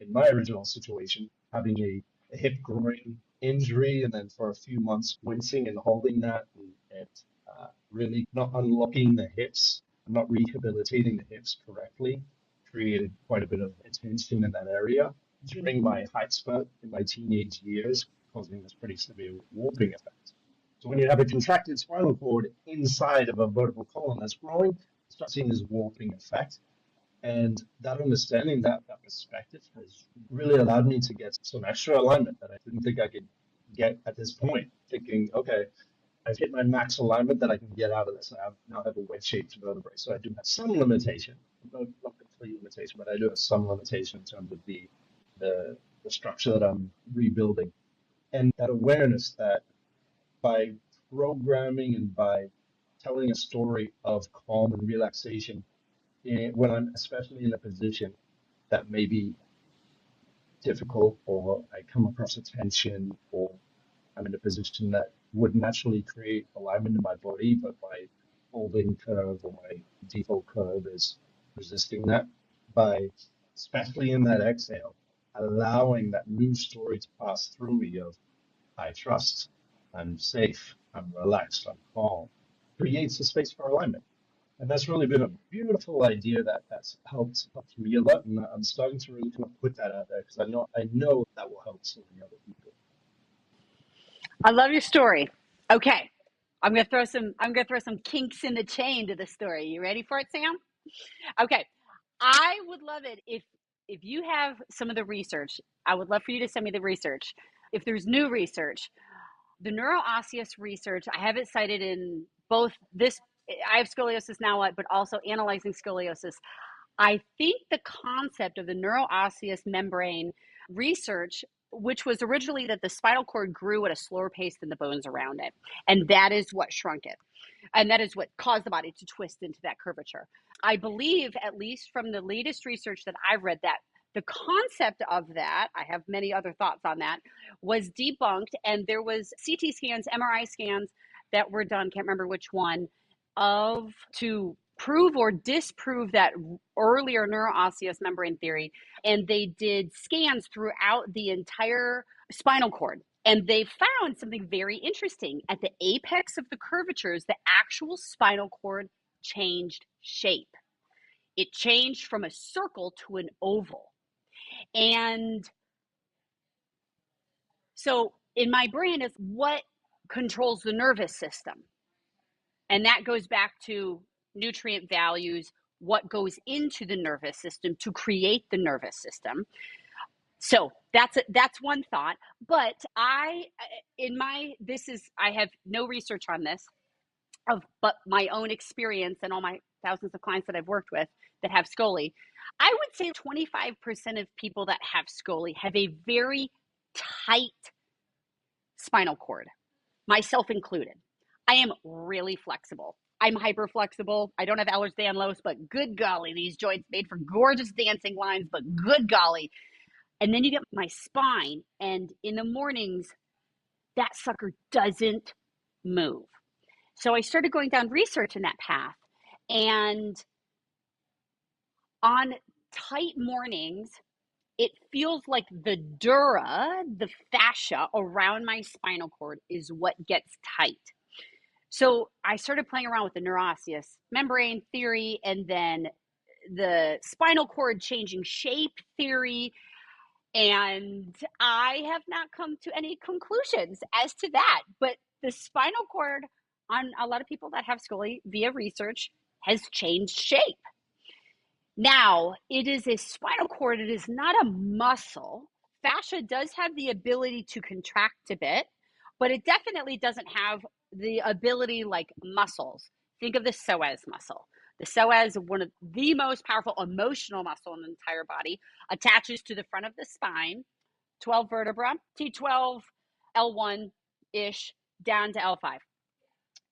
my original situation, having a hip groin injury and then for a few months wincing and holding that and really not unlocking the hips, not rehabilitating the hips correctly, created quite a bit of tension in that area during my height spurt in my teenage years, causing this pretty severe warping effect. So when you have a contracted spinal cord inside of a vertebral column that's growing, start seeing this warping effect. And that understanding, that perspective has really allowed me to get some extra alignment that I didn't think I could get at this point. Thinking, okay, I've hit my max alignment that I can get out of this. I now have a wedge-shaped vertebrae. So I do have some limitation, not complete limitation, but I do have some limitation in terms of the structure that I'm rebuilding. And that awareness that by programming and by telling a story of calm and relaxation, when I'm especially in a position that may be difficult, or I come across a tension, or I'm in a position that would naturally create alignment in my body, but my holding curve or my default curve is resisting that. By, especially in that exhale, allowing that new story to pass through me of I trust, I'm safe, I'm relaxed, I'm calm, creates a space for alignment. And that's really been a beautiful idea that's helped me a lot. And I'm starting to really kind of put that out there because I know that will help so many other people.
I love your story. Okay. I'm gonna throw some kinks in the chain to the story. You ready for it, Sam? Okay. I would love it if you have some of the research. I would love for you to send me the research. If there's new research, the neuroosseous research, I have it cited in both this. I have scoliosis now, but also analyzing scoliosis. I think the concept of the neuroosseous membrane research, which was originally that the spinal cord grew at a slower pace than the bones around it, and that is what shrunk it. And that is what caused the body to twist into that curvature. I believe, at least from the latest research that I've read, that the concept of that, I have many other thoughts on that, was debunked. And there was CT scans, MRI scans that were done, can't remember which one, of to prove or disprove that earlier neuroosseous membrane theory. And they did scans throughout the entire spinal cord. And they found something very interesting. At the apex of the curvatures, the actual spinal cord changed shape. It changed from a circle to an oval. And so in my brain is what controls the nervous system. And that goes back to nutrient values, what goes into the nervous system to create the nervous system. So that's one thought. But I have no research on this, but my own experience and all my thousands of clients that I've worked with that have scoli. I would say 25% of people that have scoli have a very tight spinal cord, myself included. I am really flexible. I'm hyper flexible. I don't have Ehlers-Danlos, but good golly, these joints made for gorgeous dancing lines, but good golly. And then you get my spine, and in the mornings, that sucker doesn't move. So I started going down research in that path. And on tight mornings, it feels like the dura, the fascia around my spinal cord, is what gets tight. So I started playing around with the neuroosseous membrane theory and then the spinal cord changing shape theory. And I have not come to any conclusions as to that. But the spinal cord on a lot of people that have scoli via research has changed shape. Now, it is a spinal cord. It is not a muscle. Fascia does have the ability to contract a bit, but it definitely doesn't have the ability like muscles. Think of the psoas muscle. The psoas, one of the most powerful emotional muscle in the entire body, attaches to the front of the spine, 12 vertebra, T12, L1-ish, down to L5,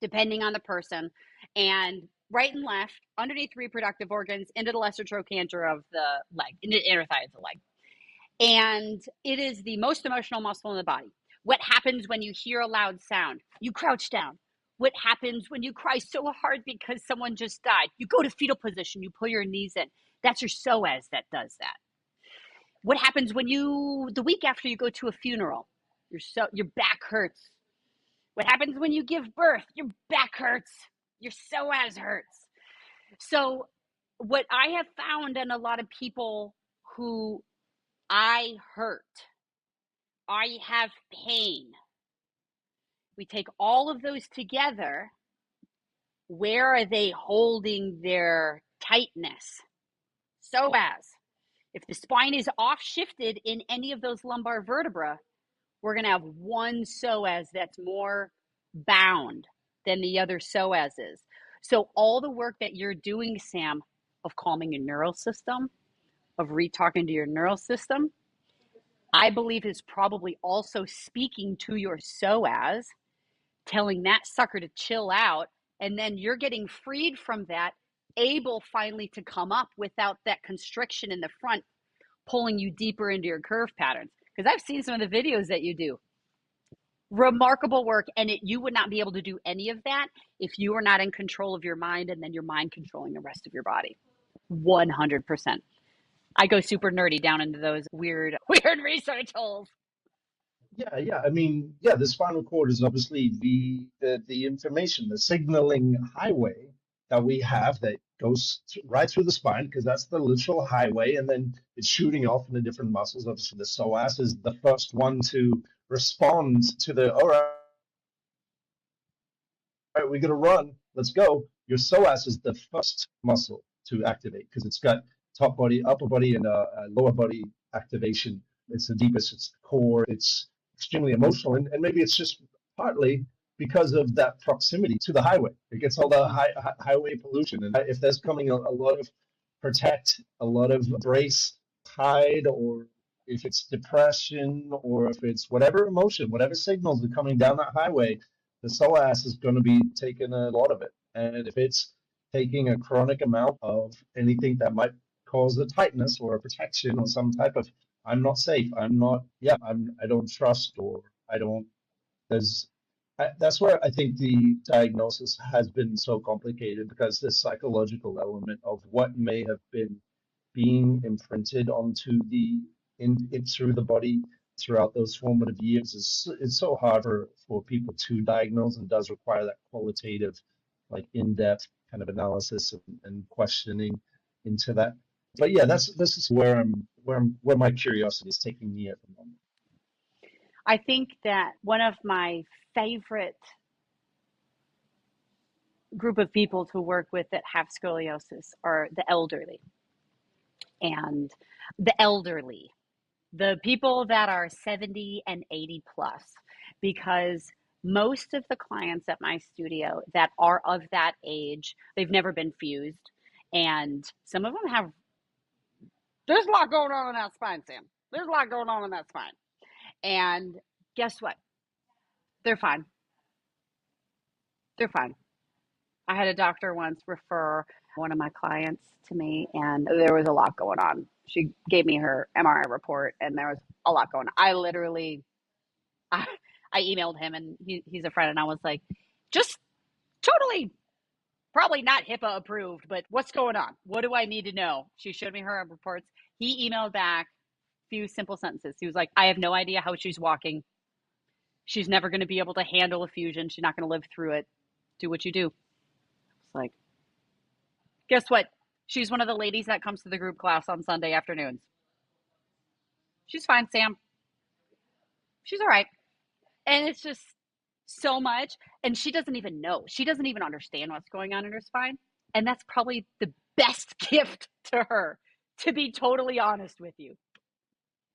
depending on the person. And right and left, underneath reproductive organs, into the lesser trochanter of the leg, into the inner thigh of the leg. And it is the most emotional muscle in the body. What happens when you hear a loud sound? You crouch down. What happens when you cry so hard because someone just died? You go to fetal position, you pull your knees in. That's your psoas that does that. What happens when the week after you go to a funeral, your back hurts. What happens when you give birth? Your back hurts. Your psoas hurts. So what I have found in a lot of people who I hurt, I have pain, we take all of those together. Where are they holding their tightness? Psoas. If the spine is off shifted in any of those lumbar vertebrae, we're going to have one psoas that's more bound than the other psoas is. So all the work that you're doing, Sam, of calming your neural system, of re-talking to your neural system, I believe is probably also speaking to your psoas, telling that sucker to chill out, and then you're getting freed from that, able finally to come up without that constriction in the front pulling you deeper into your curve patterns. Because I've seen some of the videos that you do. Remarkable work, and you would not be able to do any of that if you were not in control of your mind and then your mind controlling the rest of your body. 100%. I go super nerdy down into those weird research holes.
Yeah. I mean, yeah, the spinal cord is obviously the information, the signaling highway that we have that goes right through the spine, because that's the literal highway, and then it's shooting off into different muscles. Obviously, the psoas is the first one to respond to the, all right, we're going to run, let's go. Your psoas is the first muscle to activate because it's got top body, upper body, and lower body activation. It's the deepest, it's the core, it's extremely emotional, and maybe it's just partly because of that proximity to the highway. It gets all the highway pollution, and if there's coming a lot of protect, a lot of brace, hide, or if it's depression, or if it's whatever emotion, whatever signals are coming down that highway, the psoas is going to be taking a lot of it. And if it's taking a chronic amount of anything that might cause a tightness or a protection or some type of, I'm not safe, I don't trust, or I don't, that's where I think the diagnosis has been so complicated, because this psychological element of what may have been being imprinted onto through the body throughout those formative years is so hard for people to diagnose, and does require that qualitative, like in-depth kind of analysis and questioning into that. But yeah, this is where my curiosity is taking me at the moment.
I think that one of my favorite group of people to work with that have scoliosis are the elderly. And the elderly, the people that are 70 and 80 plus, because most of the clients at my studio that are of that age, they've never been fused. And some of them have, there's a lot going on in that spine, Sam. There's a lot going on in that spine. And guess what? They're fine. They're fine. I had a doctor once refer one of my clients to me, and there was a lot going on. She gave me her MRI report, and there was a lot going on. I emailed him, and he's a friend, and I was like, just totally, probably not HIPAA approved, but what's going on? What do I need to know? She showed me her reports. He emailed back a few simple sentences. He was like, I have no idea how she's walking. She's never going to be able to handle a fusion. She's not going to live through it. Do what you do. It's like, guess what? She's one of the ladies that comes to the group class on Sunday afternoons. She's fine, Sam. She's all right. And it's just so much. And she doesn't even know. She doesn't even understand what's going on in her spine. And that's probably the best gift to her, to be totally honest with you.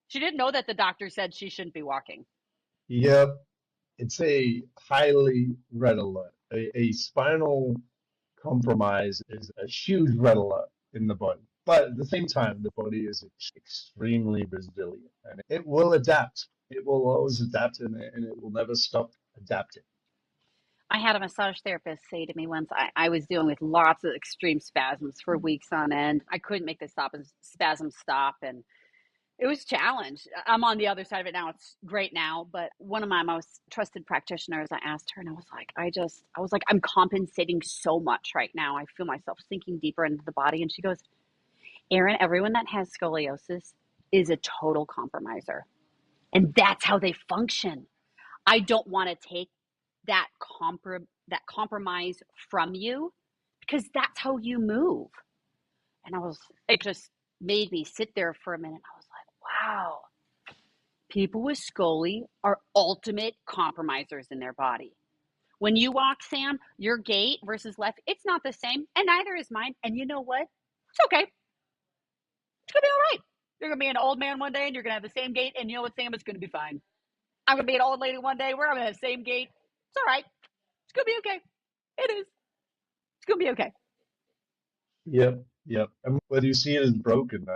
She didn't know that the doctor said she shouldn't be walking.
Yep. It's a highly red alert. A spinal compromise is a huge red alert in the body. But at the same time, the body is extremely resilient, and it will adapt. It will always adapt, and it will never stop adapting.
I had a massage therapist say to me once, I was dealing with lots of extreme spasms for weeks on end. I couldn't make the spasms stop. And It was a challenge. I'm on the other side of it now. It's great now. But one of my most trusted practitioners, I asked her and I was like, I'm compensating so much right now. I feel myself sinking deeper into the body. And she goes, Erin, everyone that has scoliosis is a total compromiser. And that's how they function. I don't want to take that compromise from you because that's how you move. And it just made me sit there for a minute. I was like, wow, people with scoli are ultimate compromisers in their body. When you walk, Sam, your gait versus left, it's not the same, and neither is mine. And you know what? It's okay. It's going to be all right. You're going to be an old man one day, and you're going to have the same gait, and you know what, Sam? It's going to be fine. I'm going to be an old lady one day. We're going to have the same gait. It's all right. It's going to be okay. It is. It's going to be okay.
Yep, yep. And whether you see it as broken,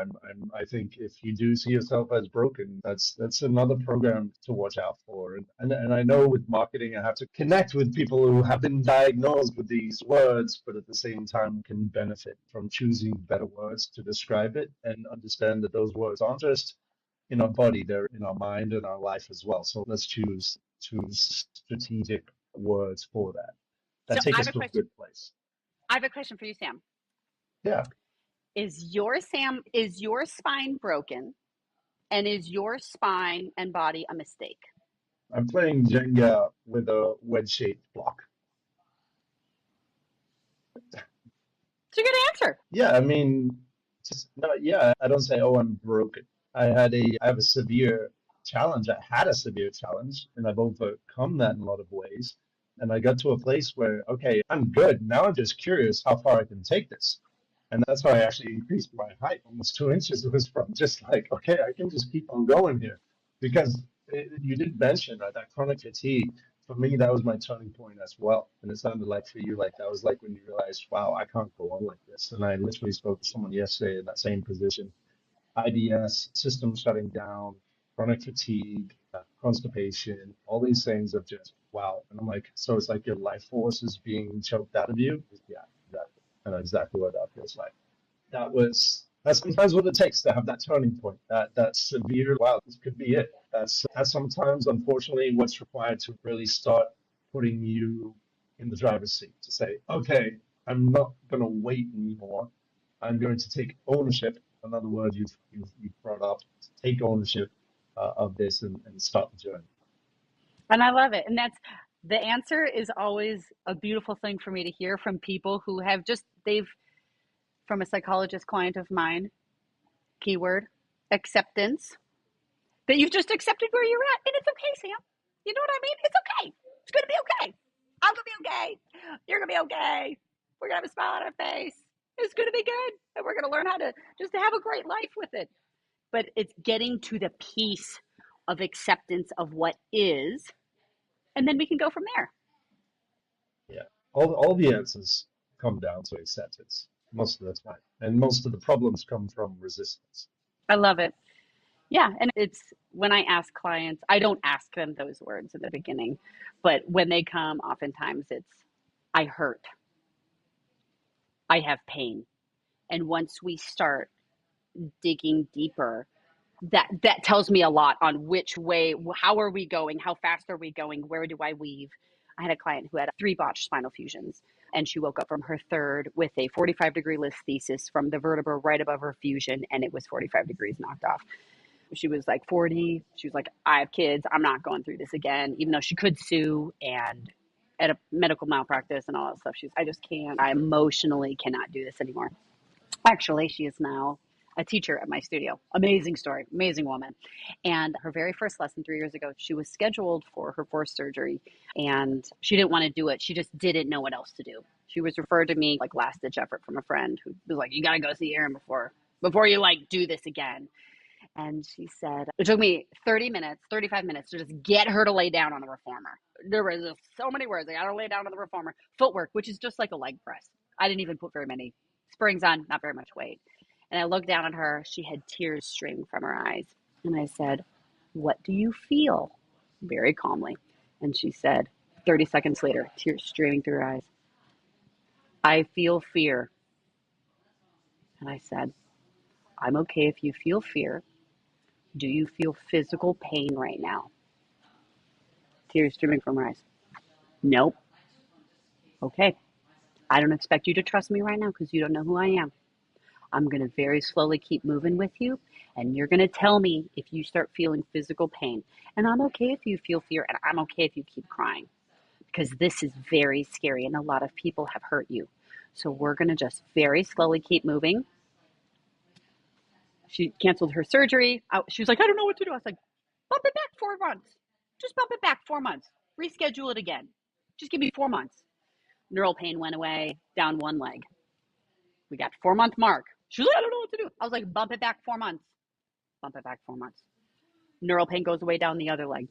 I think if you do see yourself as broken, that's another program to watch out for. And I know with marketing, I have to connect with people who have been diagnosed with these words, but at the same time can benefit from choosing better words to describe it and understand that those words aren't just in our body, they're in our mind and our life as well. So let's choose strategic words for that
So
take
I
us
have a
to a
question.
good place.
I have a question for you, Sam.
Yeah.
Is your spine broken? And is your spine and body a mistake?
I'm playing Jenga with a wedge-shaped block.
It's a good answer.
Yeah, I mean, just no, yeah, I don't say, oh, I'm broken. I have a severe challenge. I had a severe challenge, and I've overcome that in a lot of ways. And I got to a place where, okay, I'm good. Now I'm just curious how far I can take this. And that's why I actually increased my height almost 2 inches. It was from just like, okay, I can just keep on going here. Because you did mention, right, that chronic fatigue. For me, that was my turning point as well. And it sounded like for you, like that was like when you realized, wow, I can't go on like this. And I literally spoke to someone yesterday in that same position. IBS, system shutting down, chronic fatigue, constipation, all these things of just, wow. And I'm like, so it's like your life force is being choked out of you? Yeah, exactly. I know exactly what that feels like. That's sometimes what it takes to have that turning point, that severe, wow, this could be it. That's sometimes, unfortunately, what's required to really start putting you in the driver's seat to say, okay, I'm not going to wait anymore. I'm going to take ownership. Another word you've brought up, take ownership of this and start the journey.
And I love it. And the answer is always a beautiful thing for me to hear from people who have from a psychologist client of mine, keyword, acceptance, that you've just accepted where you're at. And it's okay, Sam. You know what I mean? It's okay. It's going to be okay. I'm going to be okay. You're going to be okay. We're going to have a smile on our face. It's going to be good. And we're going to learn how to just have a great life with it. But it's getting to the piece of acceptance of what is, and then we can go from there.
Yeah, all the answers come down to acceptance most of the time, and most of the problems come from resistance.
I love it. Yeah, and it's when I ask clients, I don't ask them those words in the beginning, but when they come, oftentimes it's, I hurt, I have pain. And once we start digging deeper, that tells me a lot on which way, how are we going, how fast are we going, where do I weave. I had a client who had 3 botched spinal fusions, and she woke up from her third with a 45-degree listhesis from the vertebra right above her fusion, and it was 45 degrees knocked off. She was like 40. She was like, I have kids. I'm not going through this again, even though she could sue and at a medical malpractice and all that stuff. I just can't. I emotionally cannot do this anymore. Actually, she is now a teacher at my studio. Amazing story, amazing woman. And her very first lesson 3 years ago, she was scheduled for her fourth surgery and she didn't want to do it. She just didn't know what else to do. She was referred to me like last ditch effort from a friend who was like, you got to go see Erin before you like do this again. And she said, it took me 30 minutes, 35 minutes to just get her to lay down on the reformer. There was just so many words. I got to lay down on the reformer. Footwork, which is just like a leg press. I didn't even put very many springs on, not very much weight. And I looked down at her. She had tears streaming from her eyes. And I said, what do you feel? Very calmly. And she said, 30 seconds later, tears streaming through her eyes, I feel fear. And I said, I'm okay if you feel fear. Do you feel physical pain right now? Tears streaming from her eyes. Nope. Okay. I don't expect you to trust me right now because you don't know who I am. I'm going to very slowly keep moving with you, and you're going to tell me if you start feeling physical pain. And I'm okay if you feel fear, and I'm okay if you keep crying because this is very scary, and a lot of people have hurt you. So we're going to just very slowly keep moving. She canceled her surgery. She was like, I don't know what to do. I was like, bump it back 4 months. Just bump it back 4 months. Reschedule it again. Just give me 4 months. Neural pain went away, down one leg. We got 4-month mark. She was like, I don't know what to do. I was like, bump it back 4 months. Bump it back 4 months. Neural pain goes away down the other leg.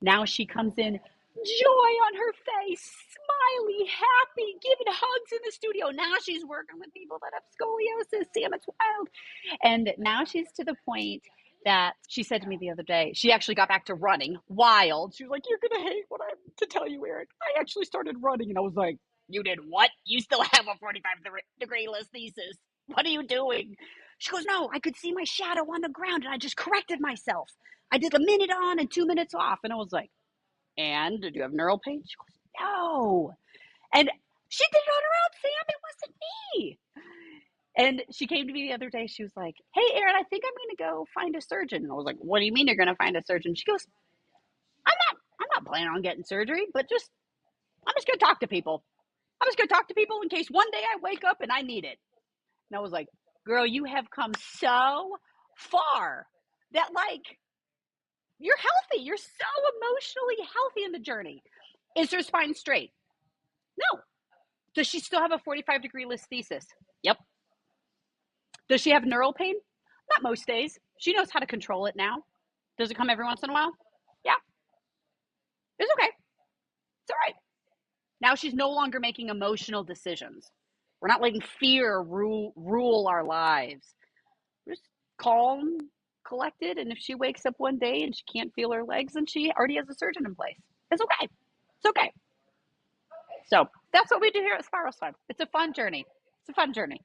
Now she comes in, joy on her face, smiley, happy, giving hugs in the studio. Now she's working with people that have scoliosis. Sam, it's wild. And now she's to the point that she said to me the other day, she actually got back to running, wild. She was like, you're going to hate what I have to tell you, Erin. I actually started running. And I was like, you did what? You still have a 45-degree listhesis. What are you doing? She goes, no, I could see my shadow on the ground and I just corrected myself. I did a minute on and 2 minutes off. And I was like, and did you have neural pain? She goes, no. And she did it on her own, Sam. It wasn't me. And she came to me the other day. She was like, hey, Erin, I think I'm going to go find a surgeon. And I was like, what do you mean you're going to find a surgeon? She goes, I'm not planning on getting surgery, but I'm just going to talk to people. I'm just going to talk to people in case one day I wake up and I need it. And I was like, girl, you have come so far that like, you're healthy. You're so emotionally healthy in the journey. Is her spine straight? No. Does she still have a 45-degree listhesis? Yep. Does she have neural pain? Not most days. She knows how to control it now. Does it come every once in a while? Yeah. It's okay. It's all right. Now she's no longer making emotional decisions. We're not letting fear rule our lives. We're just calm, collected, and if she wakes up one day and she can't feel her legs, then she already has a surgeon in place. It's okay. It's okay. So that's what we do here at Spiral Spine. It's a fun journey. It's a fun journey.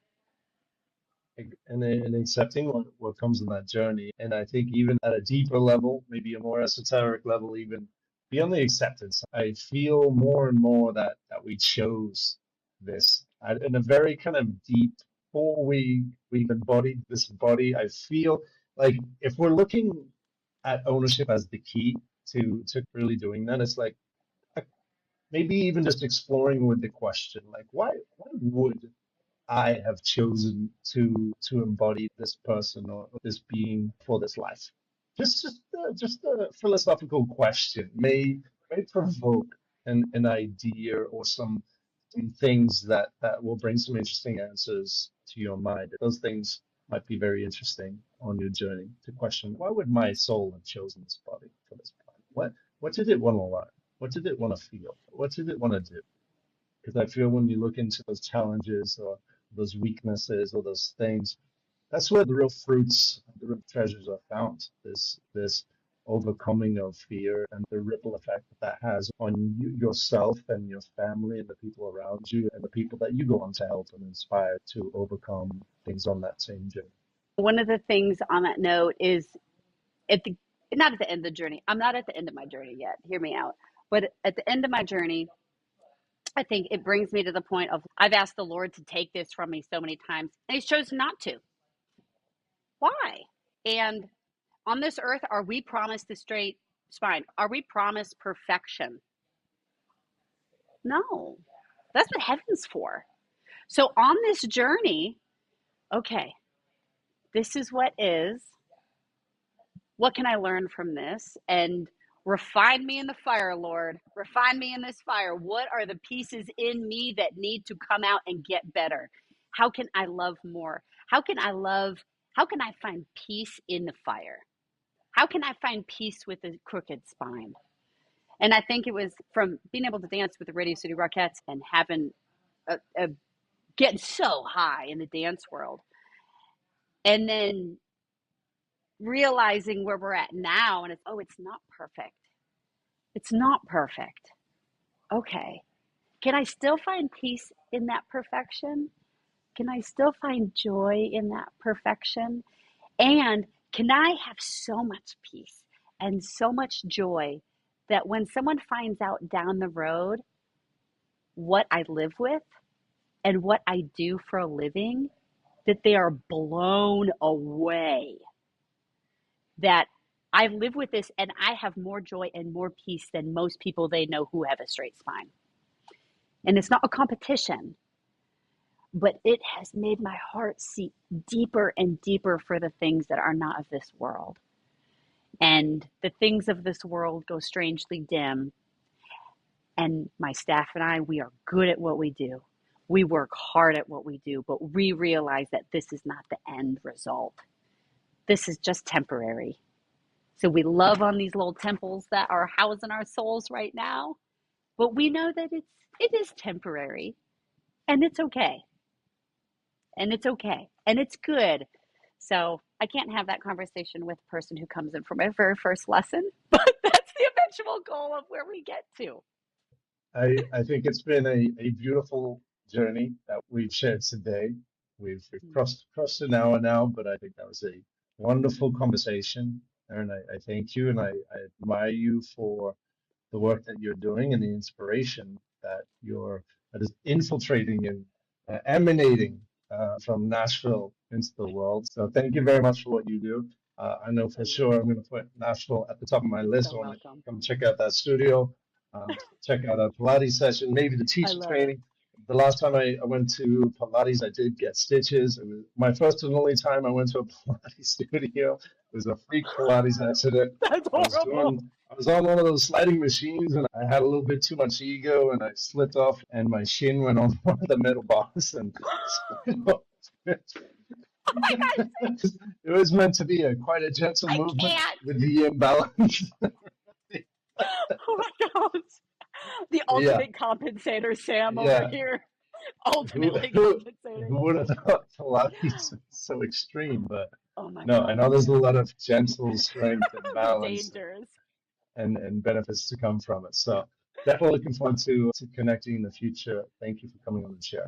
And accepting what comes in that journey. And I think even at a deeper level, maybe a more esoteric level, even beyond the acceptance, I feel more and more that we chose this in a very kind of deep, before we've embodied this body. I feel like if we're looking at ownership as the key to really doing that, it's like maybe even just exploring with the question, like why would I have chosen to embody this person or this being for this life? Just a philosophical question may provoke an idea or some things that will bring some interesting answers to your mind. Those things might be very interesting on your journey to question, why would my soul have chosen this body for this planet? What did it want to learn? What did it want to feel? What did it want to do? Because I feel when you look into those challenges or those weaknesses or those things, that's where the real fruits, the real treasures are found. This overcoming of fear and the ripple effect that has on yourself and your family and the people around you and the people that you go on to help and inspire to overcome things on that same journey.
One of the things on that note is at the not at the end of the journey. I'm not at the end of my journey yet. Hear me out. But at the end of my journey, I think it brings me to the point of I've asked the Lord to take this from me so many times, and He's chosen not to. Why? And on this earth, are we promised a straight spine? Are we promised perfection? No. That's what heaven's for. So on this journey, okay, this is what is. What can I learn from this? And refine me in the fire, Lord. Refine me in this fire. What are the pieces in me that need to come out and get better? How can I love more? How can I find peace in the fire? How can I find peace with a crooked spine? And I think it was from being able to dance with the Radio City Rockettes and having getting so high in the dance world. And then realizing where we're at now and it's not perfect. It's not perfect. Okay. Can I still find peace in that perfection? Can I still find joy in that perfection? And Can I have so much peace and so much joy that when someone finds out down the road what I live with and what I do for a living, that they are blown away that I live with this and I have more joy and more peace than most people they know who have a straight spine. And it's not a competition, but it has made my heart sink deeper and deeper for the things that are not of this world. And the things of this world go strangely dim. And my staff and I, we are good at what we do. We work hard at what we do, but we realize that this is not the end result. This is just temporary. So we love on these little temples that are housing our souls right now, but we know that it is temporary, and it's okay. And it's okay. And it's good. So I can't have that conversation with a person who comes in for my very first lesson, but that's the eventual goal of where we get to.
I think it's been a beautiful journey that we've shared today. We've crossed an hour now, but I think that was a wonderful conversation. Erin, I thank you, and I admire you for the work that you're doing and the inspiration that is infiltrating and emanating from Nashville into the world. So thank you very much for what you do. I know for sure I'm going to put Nashville at the top of my list. I want to come check out that studio, check out our Pilates session, maybe the teacher training. The last time I went to Pilates, I did get stitches. It was my first and only time I went to a Pilates studio. It was a freak Pilates accident.
That's horrible.
I was on one of those sliding machines, and I had a little bit too much ego, and I slipped off, and my shin went on one of the metal bars, and
Oh my God.
It was meant to be quite a gentle movement with the imbalance.
Oh my gosh. The ultimate compensator, Sam, over here. Ultimately compensating.
Who would have thought Pilates is so extreme? But
oh my
no,
God.
I know there's a lot of gentle strength and balance
dangers
and benefits to come from it. So definitely looking forward to connecting in the future. Thank you for coming on the show.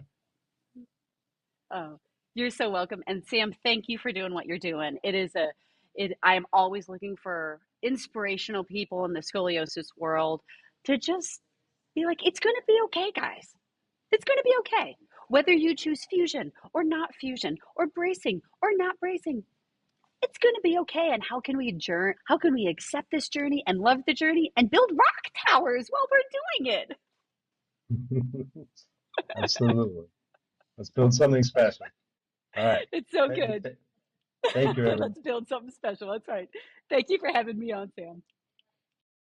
Oh, you're so welcome. And Sam, thank you for doing what you're doing. I am always looking for inspirational people in the scoliosis world to just be like, it's going to be okay, guys. It's going to be okay. Whether you choose fusion or not fusion or bracing or not bracing, it's going to be okay. And how can we accept this journey and love the journey and build rock towers while we're doing it?
Absolutely. Let's build something special. All right.
It's so good.
Thank you, Erin.
Let's build something special. That's right. Thank you for having me on, Sam.